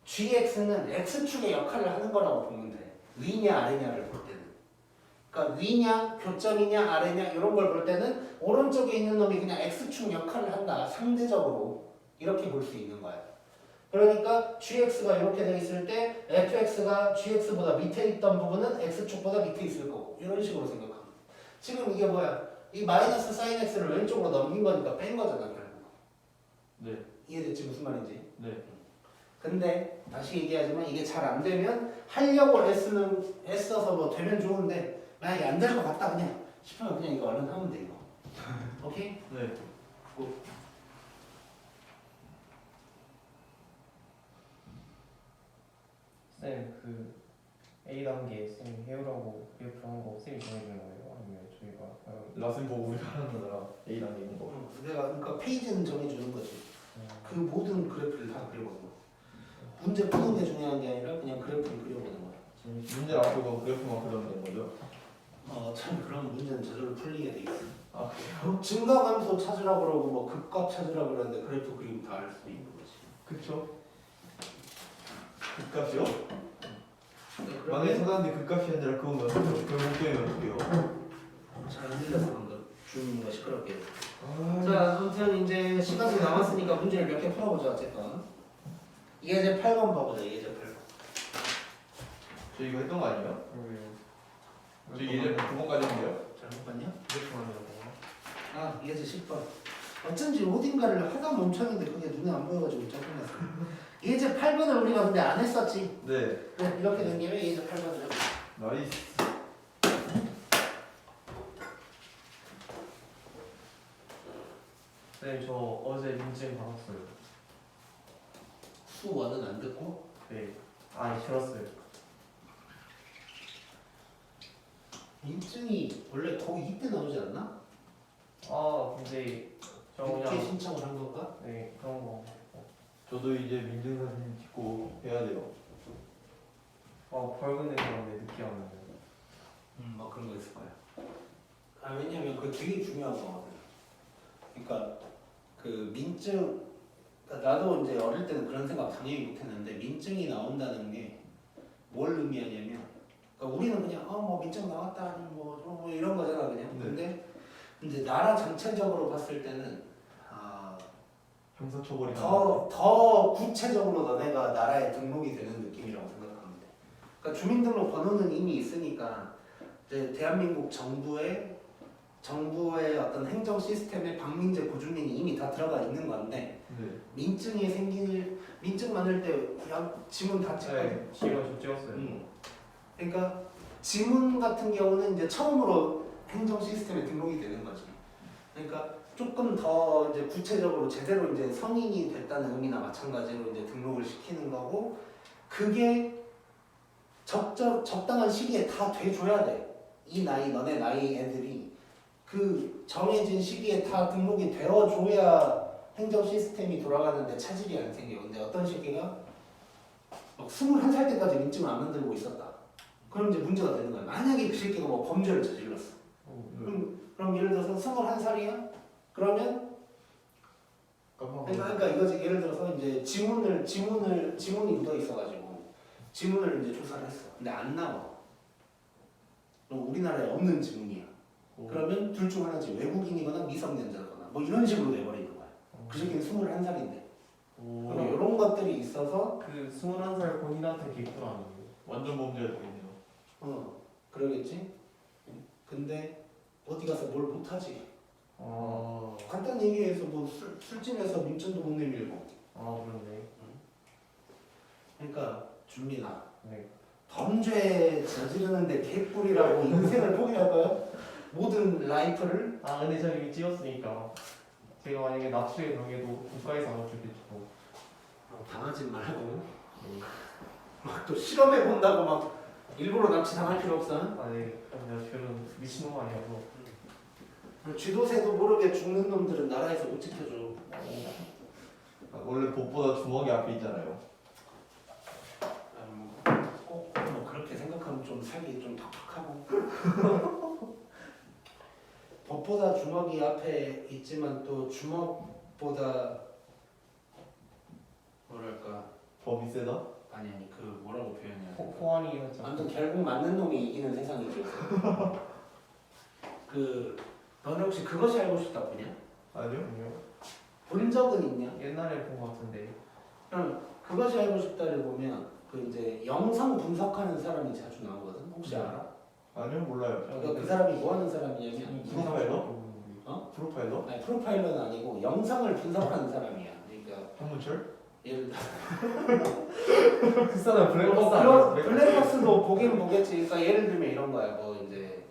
gx는 x축의 역할을 하는 거라고 보면 돼. 위냐 아래냐를 볼 때는. 그러니까 위냐 교점이냐 아래냐 이런 걸 볼 때는 오른쪽에 있는 놈이 그냥 x축 역할을 한다. 상대적으로 이렇게 볼 수 있는 거야. 그러니까 gx가 이렇게 돼 있을 때 fx가 gx보다 밑에 있던 부분은 x축보다 밑에 있을 거고 이런 식으로 생각하면 돼. 지금 이게 뭐야? 이 마이너스 사인 x를 왼쪽으로 넘긴 거니까 뺀 거잖아 결국. 네. 이해됐지 무슨 말인지? 네. 근데 다시 얘기하지만 이게 잘 안 되면 하려고 애써서 뭐 되면 좋은데 만약에 안 될 것 같다 그냥 싶으면 그냥 이거 얼른 하면 돼 이거. 오케이? 네. 쌤, 그 A 단계 쌤 해오라고 그래프 한거 쌤이 정해주는 거예요? 아니면 저희가 라센 보고 우리가 하는 거더라. A 단계 있는 거. 내가 그러니까 페이지는 정해주는 거지. 그 모든 그래프를 다 그려보는 거야. 문제 푸는 게 중요한 게 아니라 그냥 그래프를 그려보는 거야. 문제를 안 풀고 그래프만 그려면 되는 거죠? 참 그런 문제는 저절로 풀리게 돼 있어. 아 그래요? 증가함수 찾으라고 그러고 뭐 극값 찾으라고 그러는데 그래프 그리면 다 알 수 있는 거지. 그쵸? 극값이요? 그러면 만약에 찾았는데 극값이 아니라 그건 결국 게임을 어떡해요? 잘안 들려서 방금 주는 거 시끄럽게. 아, 자, 아무튼 이제 시간이 남았으니까 문제를 몇 개 풀어보자 어쨌건. 예제 8번 봐보자. 예제 8번. 저 이거 했던 거 아니에요? 저 예제 9번까지 했는데요? 잘못 봤냐? 이렇게 만들고 아, 예제 10번. 어쩐지 어딘가를 하다 멈췄는데 그게 눈에 안 보여가지고 짜증났어. 예제 8번을 우리가 근데 안 했었지. 네. 그래, 이렇게 된 김에 예제 8번을 해보자. 나이스. 쌤, 저 어제 민증 받았어요. 수원은 안 듣고 네. 아니, 들었어요. 인증이 원래 거의 이때 나오지 않나? 아, 근데 저 이렇게 그냥 신청을 한 건가? 네, 그런 거. 저도 이제 민증사진 찍고 해야 돼요. 벌금 내고 왔는데 늦게 왔는데. 뭐 그런 거 있을 거야. 아, 왜냐면 그게 되게 중요한 거거든. 그러니까 그 민증, 그러니까 나도 이제 어릴 때는 그런 생각 당연히 못했는데 민증이 나온다는 게 뭘 의미하냐면, 그러니까 우리는 그냥 뭐 민증 나왔다 아니 뭐 이런 거잖아 그냥. 네. 근데 나라 전체적으로 봤을 때는 형사처벌이 더 구체적으로 너네가 나라에 등록이 되는 느낌이라고 생각하면 돼. 그러니까 주민등록 번호는 이미 있으니까 이제 대한민국 정부의 정부의 어떤 행정 시스템에 박민재, 고주민이 이미 다 들어가 있는 건데 네. 민증 많을 때 지문 다 찍거든. 네, 지금 저 찍었어요. 그러니까 지문 같은 경우는 이제 처음으로 행정 시스템에 등록이 되는 거지. 그러니까 조금 더 이제 구체적으로 제대로 이제 성인이 됐다는 의미나 마찬가지로 이제 등록을 시키는 거고, 그게 적당한 시기에 다 돼줘야 돼. 이 나이, 너네 나이 애들이 그 정해진 시기에 다 등록이 되어줘야 행정 시스템이 돌아가는데 차질이 안 생겨. 근데 어떤 시기가 막 21살 때까지 민증을 안 만들고 있었다. 그럼 이제 문제가 되는 거야. 만약에 그 새끼가 뭐 범죄를 저질렀어. 그럼 예를 들어서 21살이야? 그러면 그러니까 이거지. 예를 들어서 이제 지문이 묻어 있어가지고 지문을 이제 조사를 했어. 근데 안 나와. 그럼 우리나라에 없는 지문이야. 그러면 둘 중 하나지. 외국인이거나 미성년자거나 뭐 이런 식으로 돼버리는 거야. 그 새끼는 21살인데. 그럼 이런 것들이 있어서 그 21살 본인한테 개꿀 아니에요? 완전 범죄가 되겠네요. 그러겠지. 근데 어디 가서 뭘 못하지. 아, 간단히 얘기해서 뭐 술집에서 민증도 못 내밀고. 그렇네. 그러니까 준민아, 네. 범죄 저지르는데 개꿀이라고 인생을 포기할까요? 모든 라이프를? 근데 저 이미 찍었으니까 제가 만약에 납치에 당해도 국가에서 안 죽겠죠. 당하지 말고 막 또 실험해 본다고 막 일부러 납치 당할 필요 없어. 네. 그냥 별은 미친놈 아니어서. 쥐도새도 모르게 죽는 놈들은 나라에서 못 지켜줘. 원래 법보다 주먹이 앞에 있잖아요. 꼭뭐 그렇게 생각하면 좀 살기 좀 팍팍하고. 법보다 주먹이 앞에 있지만 또 주먹보다 뭐랄까 법이 세다? 아니 그 뭐라고 표현해야 돼? 호환이 했죠. 아무튼 결국 맞는 놈이 이기는 세상이죠. 그 너는 혹시 그것이 알고 싶다 보냐? 아니요. 본 적은 있냐? 옛날에 본 것 같은데. 그럼 그것이 알고 싶다를 보면 그 이제 영상 분석하는 사람이 자주 나오거든. 혹시 알아? 아니요, 몰라요. 그러니까 그 사람이 뭐 하는 사람이냐면 프로파일러? 어? 프로파일러? 아니 프로파일러는 아니고 영상을 분석하는 사람이야. 그러니까 한문철? 예를 들어 그 사람 블랙박스 그런 아니에요? 블랙박스도 보긴 보겠지. 그러니까 예를 들면 이런 거야. 뭐 이제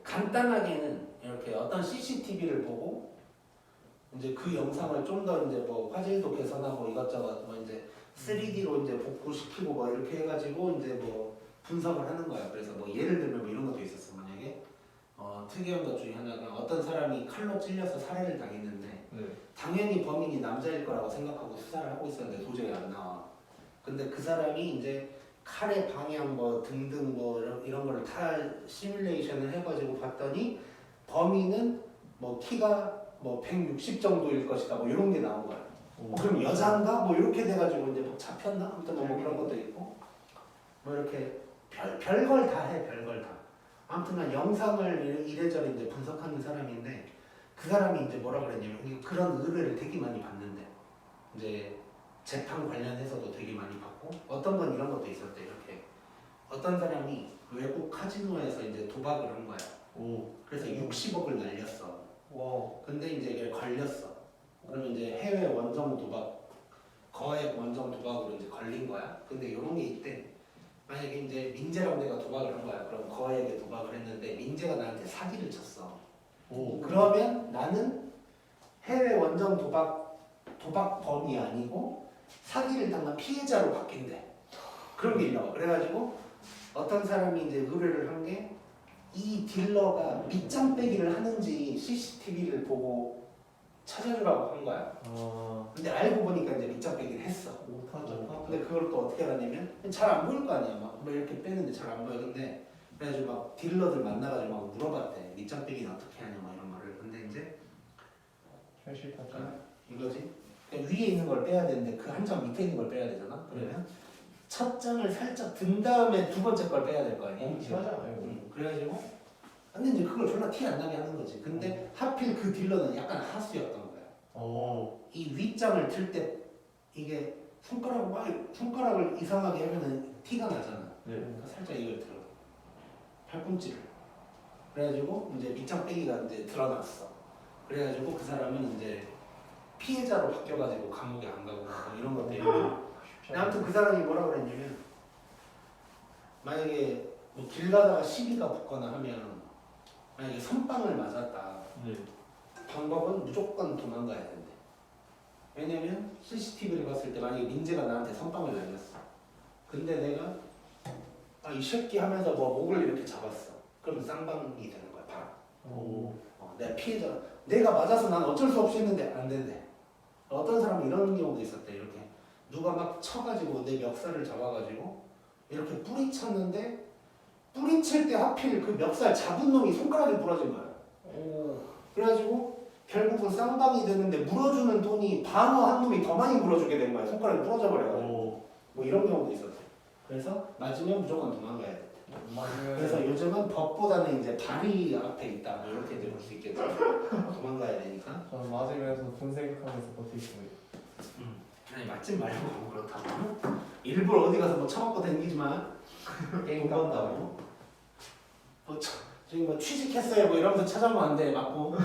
간단하게는 이렇게 어떤 CCTV를 보고 이제 그 영상을 좀 더 이제 뭐 화질도 개선하고 이것저것 뭐 이제 3D로 이제 복구시키고 뭐 이렇게 해가지고 이제 뭐 분석을 하는 거야. 그래서 뭐 예를 들면 뭐 이런 것도 있었어. 만약에 특이한 것 중에 하나가 어떤 사람이 칼로 찔려서 살해를 당했는데 네. 당연히 범인이 남자일 거라고 생각하고 수사를 하고 있었는데 도저히 안 나와. 근데 그 사람이 이제 칼의 방향 뭐 등등 뭐 이런 걸 다 시뮬레이션을 해가지고 봤더니 범인은 뭐 키가 뭐 160 정도일 것이다 뭐 이런 게 나온 거야. 그럼 여자인가 뭐 이렇게 돼가지고 이제 뭐 잡혔나 아무튼 뭐 그런 것도 있고 뭐 이렇게 별걸 다 해. 별걸 다. 아무튼간 영상을 이래저래 이제 분석하는 사람인데 그 사람이 이제 뭐라 그랬냐면 그런 의뢰를 되게 많이 받는데 이제 재판 관련해서도 되게 많이 받고 어떤 건 이런 것도 있었대. 이렇게 어떤 사람이 외국 카지노에서 이제 도박을 한 거야. 그래서 60억을 날렸어. 근데 이제 이게 걸렸어. 그러면 이제 해외 원정 도박, 거액 원정 도박으로 이제 걸린 거야. 근데 이런 게 있대. 만약에 이제 민재랑 내가 도박을 한 거야. 그럼 거액의 도박을 했는데 민재가 나한테 사기를 쳤어. 그러면 나는 해외 원정 도박범이 아니고 사기를 당한 피해자로 바뀐대. 그런 게 있나 봐. 그래가지고 어떤 사람이 이제 의뢰를 한 게 이 딜러가 밑장 빼기를 하는지 CCTV를 보고 찾아주라고 한 거야. 근데 알고 보니까 이제 밑장 빼기를 했어. 근데 그걸 또 어떻게 알았냐면 잘 안 보일 거 아니야. 막 이렇게 빼는데 잘 안 보여. 근데 그래가지고 막 딜러들 만나가지고 막 물어봤대. 밑장 빼기는 어떻게 하냐 막 이런 거를. 근데 이제 현실 타짜. 이거지. 그러니까 위에 있는 걸 빼야 되는데 그 한 장 밑에 있는 걸 빼야 되잖아. 그러면 첫 장을 살짝 든 다음에 두 번째 걸 빼야 될 거 아니야. 엄청하잖아요. 그래가지고 근데 이제 그걸 졸라 티 안 나게 하는 거지. 근데 하필 그 딜러는 약간 하수였던 거야. 이 윗장을 들 때 이게 손가락을 이상하게 하면은 티가 나잖아. 그러니까 살짝 이걸 들어. 팔꿈치를. 그래가지고 이제 밑창 빼기가 이제 드러났어. 그래가지고 그 사람은 이제 피해자로 바뀌어가지고 감옥에 안 가고 뭐 이런 것 때문에. 아무튼 그 사람이 뭐라 그랬냐면 만약에 뭐 길 가다가 시비가 붙거나 하면 만약에 선빵을 맞았다. 네. 방법은 무조건 도망가야 된대. 왜냐면 CCTV를 봤을 때 만약에 민재가 나한테 선빵을 날렸어. 근데 내가 이 새끼 하면서 뭐 목을 이렇게 잡았어. 그럼 쌍방이 되는 거야. 바로. 오. 내가 피해자. 내가 맞아서 난 어쩔 수 없이 했는데 안 된대. 어떤 사람은 이런 경우도 있었대. 이렇게 누가 막 쳐가지고 내 멱살을 잡아가지고 이렇게 뿌리쳤는데 뿌리칠 때 하필 그 멱살 잡은 놈이 손가락이 부러진 거야. 그래가지고 결국은 쌍방이 되는데 물어주는 돈이 방어 한 놈이 더 많이 물어주게 된 거야. 손가락이 부러져 버려가지고. 뭐 이런 경우도 있었대. 그래서 맞으면 무조건 도망가야 돼. 그래서 요즘은 법보다는 이제 발이 앞에 있다. 뭐 이렇게 이제 볼 수 있겠죠. 도망가야 되니까. 저는 맞으면서 돈 생각하면서 버틸 거예요. 아니 맞진 말고 뭐 그렇다고. 일부러 어디 가서 뭐 처먹고 다니지만 게임 깐다고. 뭐 지금 뭐 취직했어요 뭐 이러면서 찾아오면 안 돼. 맞고.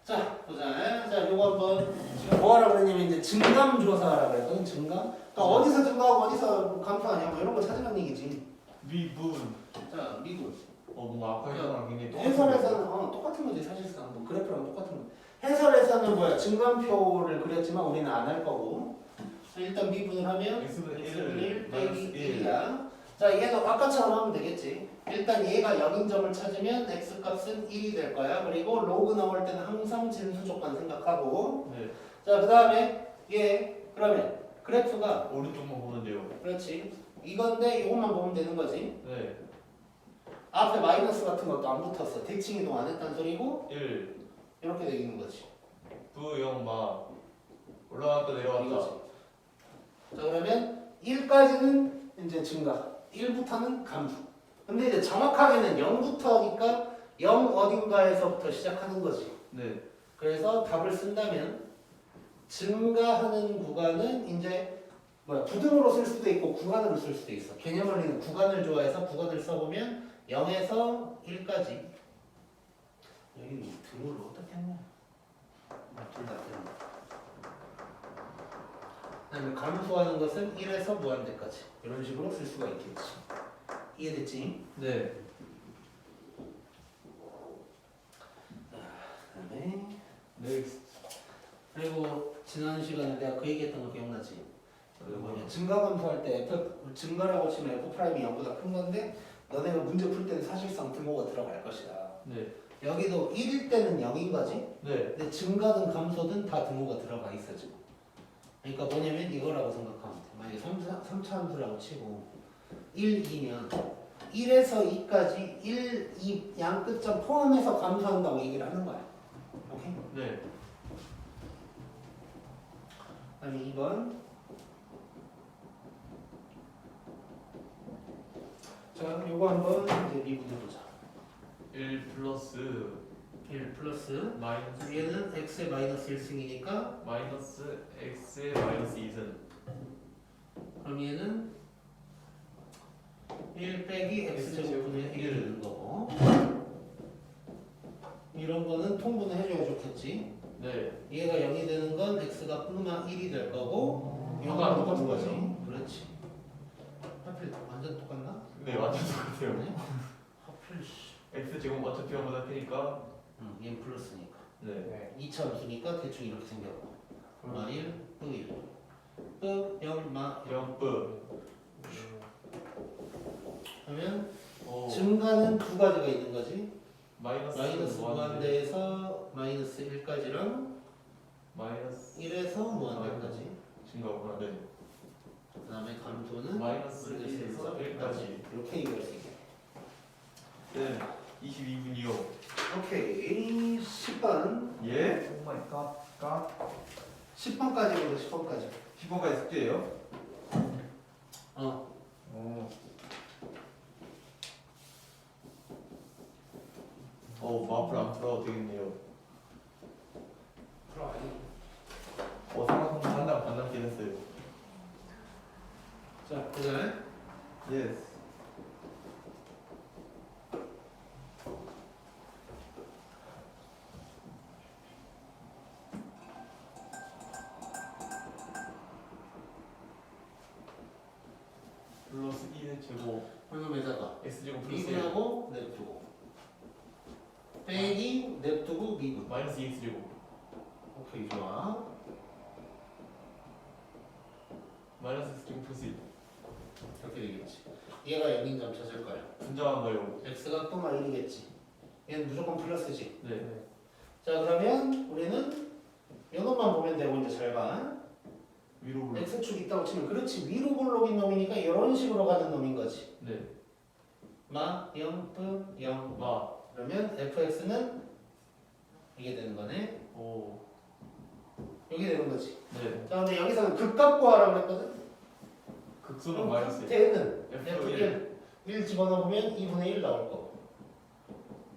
자 보자. 자 요거 한번 지금 뭐 하라고 그랬냐면 이제 증감 조사하라고 그랬거든. 증감. 그러니까 어디서 증가하고 어디서 감소하냐 뭐 이런 거 찾으라는 얘기지. 미분. 자 미분. 뭔가 아까 했던 거랑 굉장히 해설에서는 똑같은 거지 사실상 뭐 그래프랑 똑같은 거. 해설에서는 뭐야 증감표를 그렸지만 우리는 안 할 거고. 일단 미분을 하면 x분의 x분의 1 1 빼기 마이너스 1. 1이야. 자 얘도 아까처럼 하면 되겠지. 일단 얘가 0인 점을 찾으면 x 값은 1이 될 거야. 그리고 로그 나올 때는 항상 진수 조건 생각하고. 네. 자 그 다음에 얘 그러면 그래프가 오른쪽만 보면 돼요. 그렇지 이건데 이것만 보면 되는 거지. 네. 앞에 마이너스 같은 것도 안 붙었어. 대칭 이동 안 했다는 소리고 1. 이렇게 되는 거지. 부영마. 올라갔다 내려왔다. 이거지. 자 그러면 1까지는 이제 증가, 1부터는 감소. 근데 이제 정확하게는 0부터니까 0 어딘가에서부터 시작하는 거지. 네. 그래서 답을 쓴다면 증가하는 구간은 이제 부등으로 쓸 수도 있고 구간으로 쓸 수도 있어. 개념 원리는 구간을 좋아해서 구간을 써보면 0에서 1까지. 여기 등호를 어떻게 하냐? 둘다 되는. 그다음에 감소하는 것은 1에서 무한대까지 이런 식으로 쓸 수가 있겠지. 이해됐지? 네. 그다음에 넥스트. 그리고 지난 시간에 내가 그 얘기했던 거 기억나지? 그 뭐냐 증가 감소할 때 f 증가라고 치면 f 프라임이 0보다 큰 건데 너네가 문제 풀 때는 사실상 등호가 들어갈 것이다. 네. 여기도 1일 때는 0인 거지? 네. 근데 증가든 감소든 다 등호가 들어가 있어 지금. 그러니까 뭐냐면 이거라고 생각하면 돼. 만약에 3차 함수라고 치고 1, 2면 1에서 2까지 1, 2 양 끝점 포함해서 감소한다고 얘기를 하는 거야. 오케이? 네. 그다음에 2번. 자, 요거 한번 이제 미분해보자. 1 플러스 1 플러스 마이너스 얘는 x의 마이너스 1승이니까 마이너스 x의 마이너스 2승. 그럼 얘는 1 빼기 x제곱분의 1이 되는 거고 이런 거는 통분을 해줘야 좋겠지. 네. 얘가 0이 되는 건 x가 플루마 1이 될 거고 아까 0은 똑같은 똑같은 거지. 그렇지. 하필 완전 똑같나? 네, 완전 똑같아요. 네. 하필 씨. x 제곱 어차피 0보다 크니까. 얘는 플러스니까. 네. 네. 2차 함수니까 대충 이렇게 생겼고 마 1, 뿌 1, 뿌 0, 마 0뿌. 하면 오. 증가는 두 가지가 있는 거지. 마이너스 마이너스 무한대. 무한대에서 마이너스 1까지랑 마이너스 1에서 무한대까지. 증가구나. 네. 그 다음에 감소는 마이너스 1에서 1까지. 이렇게 얘기할 수 있게. 네. 22분이요. 오케이 10번 예? 오 마이 갓. 10번까지 보자 10번까지 10번까지 숙제예요? 오. 마플 안 풀어도 되겠네요. 풀어 아니 생각보다 반당 반납긴 했어요. 자 보자 예스. 플러스 2의 제곱 그놈에다가 x제곱 플러스 1 미분하고 냅두고 빼기 냅두고 미분. 마이너스 2x제곱 오케이 좋아. 마이너스 x제곱 플러스 1 이렇게 되겠지. 얘가 0인 점 찾을 거야. 분자한 거예요. x가 또 막 1이겠지. 얘는 무조건 플러스지. 네. 자 그러면 우리는 이것만 보면 되고 이제 잘 봐. 위로 올라. x축 있다고 치면 그렇지 위로 볼록인 놈이니까 이런 식으로 가는 놈인 거지. 네. 마 0, 뿌 0. 마. 그러면 fx는 이게 되는 거네. 오. 이게 되는 거지. 네. 자 근데 여기서는 극값 구하라고 했거든. 극소는 마이너스 1. 대는 F1. F1 집어넣으면 2분의 1 나올 거고.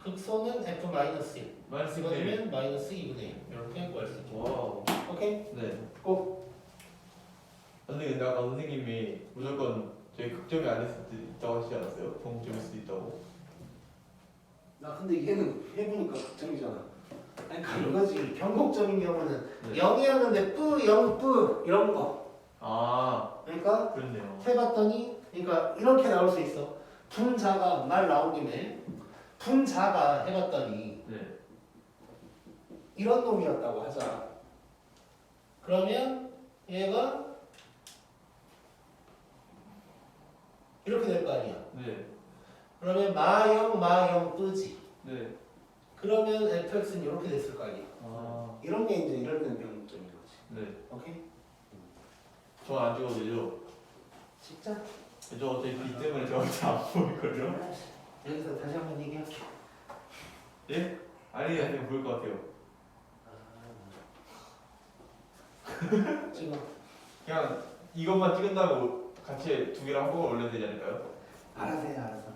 극소는 F 마이너스 1. 마이너스 1. 집어넣으면 마이너스 2분의 1. 이렇게 구할 수 있죠. 와우. 오케이? 네. 꼭. 근데 아까 선생님이 무조건 저희 극점이 아닐 수도 있다고 하시지 않았어요? 동점일 수도 있다고. 나 근데 얘는 해보니까 극점이잖아. 아니 그거지. 변곡점인 경우는 네. 0이었는데 뿌, 0, 뿌 이런 거. 아, 그러니까 그렇네요. 해봤더니 그러니까 이렇게 나올 수 있어. 분자가 말 나온 김에 분자가 해봤더니 네. 이런 놈이었다고 하자. 그러면 얘가 이렇게 될 거 아니야. 네. 그러면 마영 뜨지. 네. 그러면 fx는 이렇게 됐을 거 아니야. 아, 이런 게 이제 이럴 때는 변곡점인 거지. 네. 오케이? 저는 안 찍어도 되죠? 진짜? 저 어차피 비 때문에 제가 잘안 보이거든요. 여기서 다시 한번 얘기할게. 예? 아니, 그냥 보일 것 같아요. 지금 그냥 이것만 찍은 다음에 같이 두 개를 한꺼번에 올려야 되지 않을까요? 알아서 해, 알아서.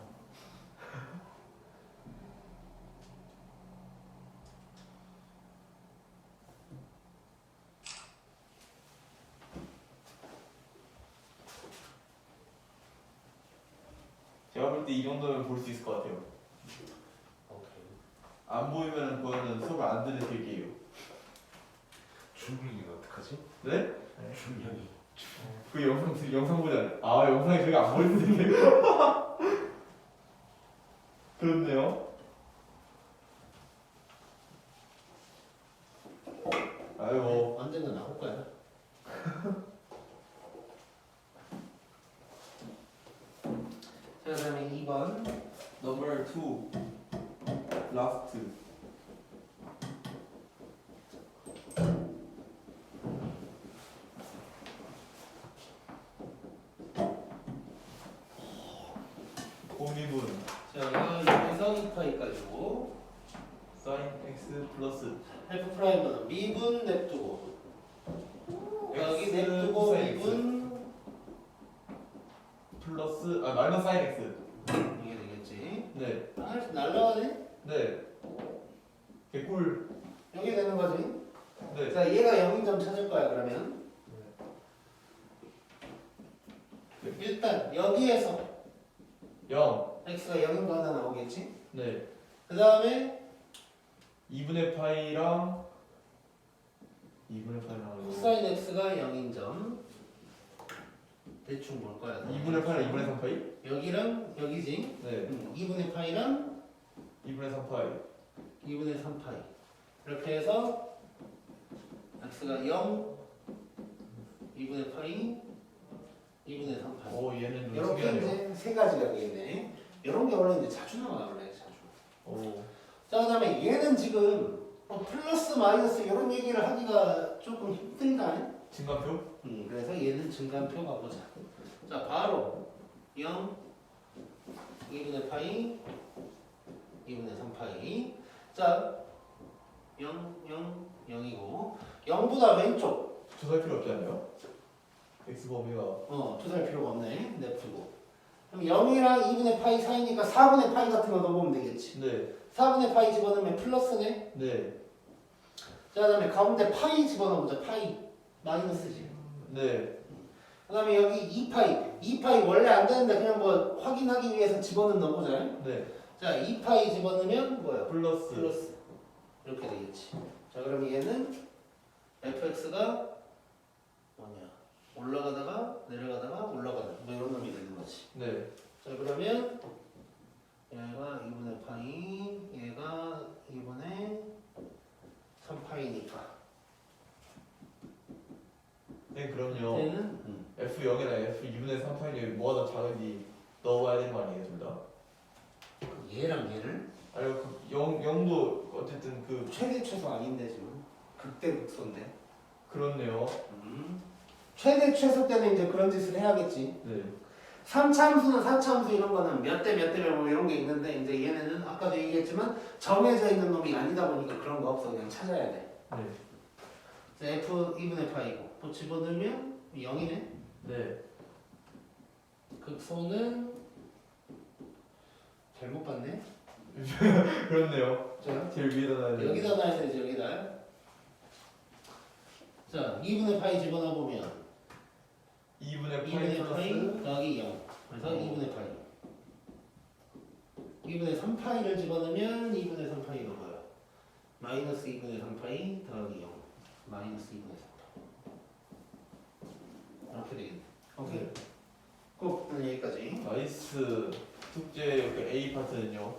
제가 볼 때 이 정도면 볼 수 있을 것 같아요. 오케이. 안 보이면 그거는 수업을 안 듣는 얘기예요. 준영이가 어떡하지? 네? 준영이. 그 영상 보잖아요. 아, 영상이 저기 안 보이는데. 그렇네요. 아이고. 언젠가 나올 거야. 자, 그다음에 2번. Number 2. Last. 공미분 자, 여기서 2파이까지고 sin x 플러스 F 프라임은 미분 냅두고 여기 x 냅두고 sin x 미분 플러스 마이너스 sin x. 이게 되겠지. 네. 아, 날라가네. 네. 개꿀. 여기 되는 거지. 네. 자, 얘가 0인 점 찾을 거야 그러면. 일단 여기에서 0. x가 0인 거 하나 나오겠지. 네. 그 다음에 2분의 파이랑 2분의 파이랑 코사인 x가 0인 점 대충 볼 거야. 2분의 파이랑 2분의 3 파이? 여기랑 여기지. 네. 2분의 파이랑 2분의 3 파이. 2분의 3파이 이렇게 해서 x가 0 2분의 파이 2분의 3파이 오, 얘는 좀 이렇게 특이하네요. 이제 세 가지가 되겠네. 이런 게 원래 이제 자주 나와 원래 자주. 오. 자 그다음에 얘는 지금 플러스 마이너스 이런 얘기를 하기가 조금 힘들다. 증가표? 그래서 얘는 증가표 가보자. 자 바로 0 2분의 파이 2분의 3파이. 자 0 0 0이고 0보다 왼쪽 조사할 필요 없지 않나요? x 범위가 조사할 필요가 없네. 냅두고 그럼 0이랑 2분의 파이 사이니까 4분의 파이 같은 거 넣어보면 되겠지. 네. 4분의 파이 집어넣으면 플러스네. 네. 자 그다음에 가운데 파이 집어넣어보자. 파이 마이너스지. 네. 그 다음에 여기 2파이 2파이 원래 안 되는데 그냥 뭐 확인하기 위해서 집어넣는 넣어보자. 네. 자 2파이 집어넣으면 뭐야? 플러스. 플러스 이렇게 되겠지. 자 그럼 얘는 fx가 뭐냐 올라가다가 내려가다가 올라가다 뭐 이런 놈이 되는 거지. 거지. 네. 자 그러면 얘가 2분의 파이, 얘가 2분의 3파이니까 네, 그럼요. 얘는 F0이랑 F2분의 3파이 뭐가 더 작은지 넣어봐야 되는 거 아니에요, 둘 다? 얘랑 얘를 아니, 0도 어쨌든 그 최대 최소 아닌데 지금 극대 극소인데. 그렇네요. 최대 최소 때는 이제 그런 짓을 해야겠지. 네. 3차함수나 4차함수 이런 거는 몇 대 몇 대 뭐 이런 게 있는데 이제 얘네는 아까도 얘기했지만 정해져 있는 놈이 아니다 보니까 그런 거 없어. 그냥 찾아야 돼. 네. 그래서 F 2분의 파이고 또 집어넣으면 0이네. 네. 극소는 잘못 봤네. 그렇네요. 자 제일 위에다 놔야 돼요. 여기다 놔야 되지 여기다. 자 2분의 파이 집어넣어보면 2분의 파이 2분의 파이 플러스 더하기 0 그래서 2분의 파이 2분의 3파이를 집어넣으면 2분의 3파이 넣어요. 마이너스 2분의 3파이 더하기 0 마이너스 2분의 3파이 이렇게 되겠네. 오케이. 꼭 여기까지. 나이스. 숙제 그 A 파트는요.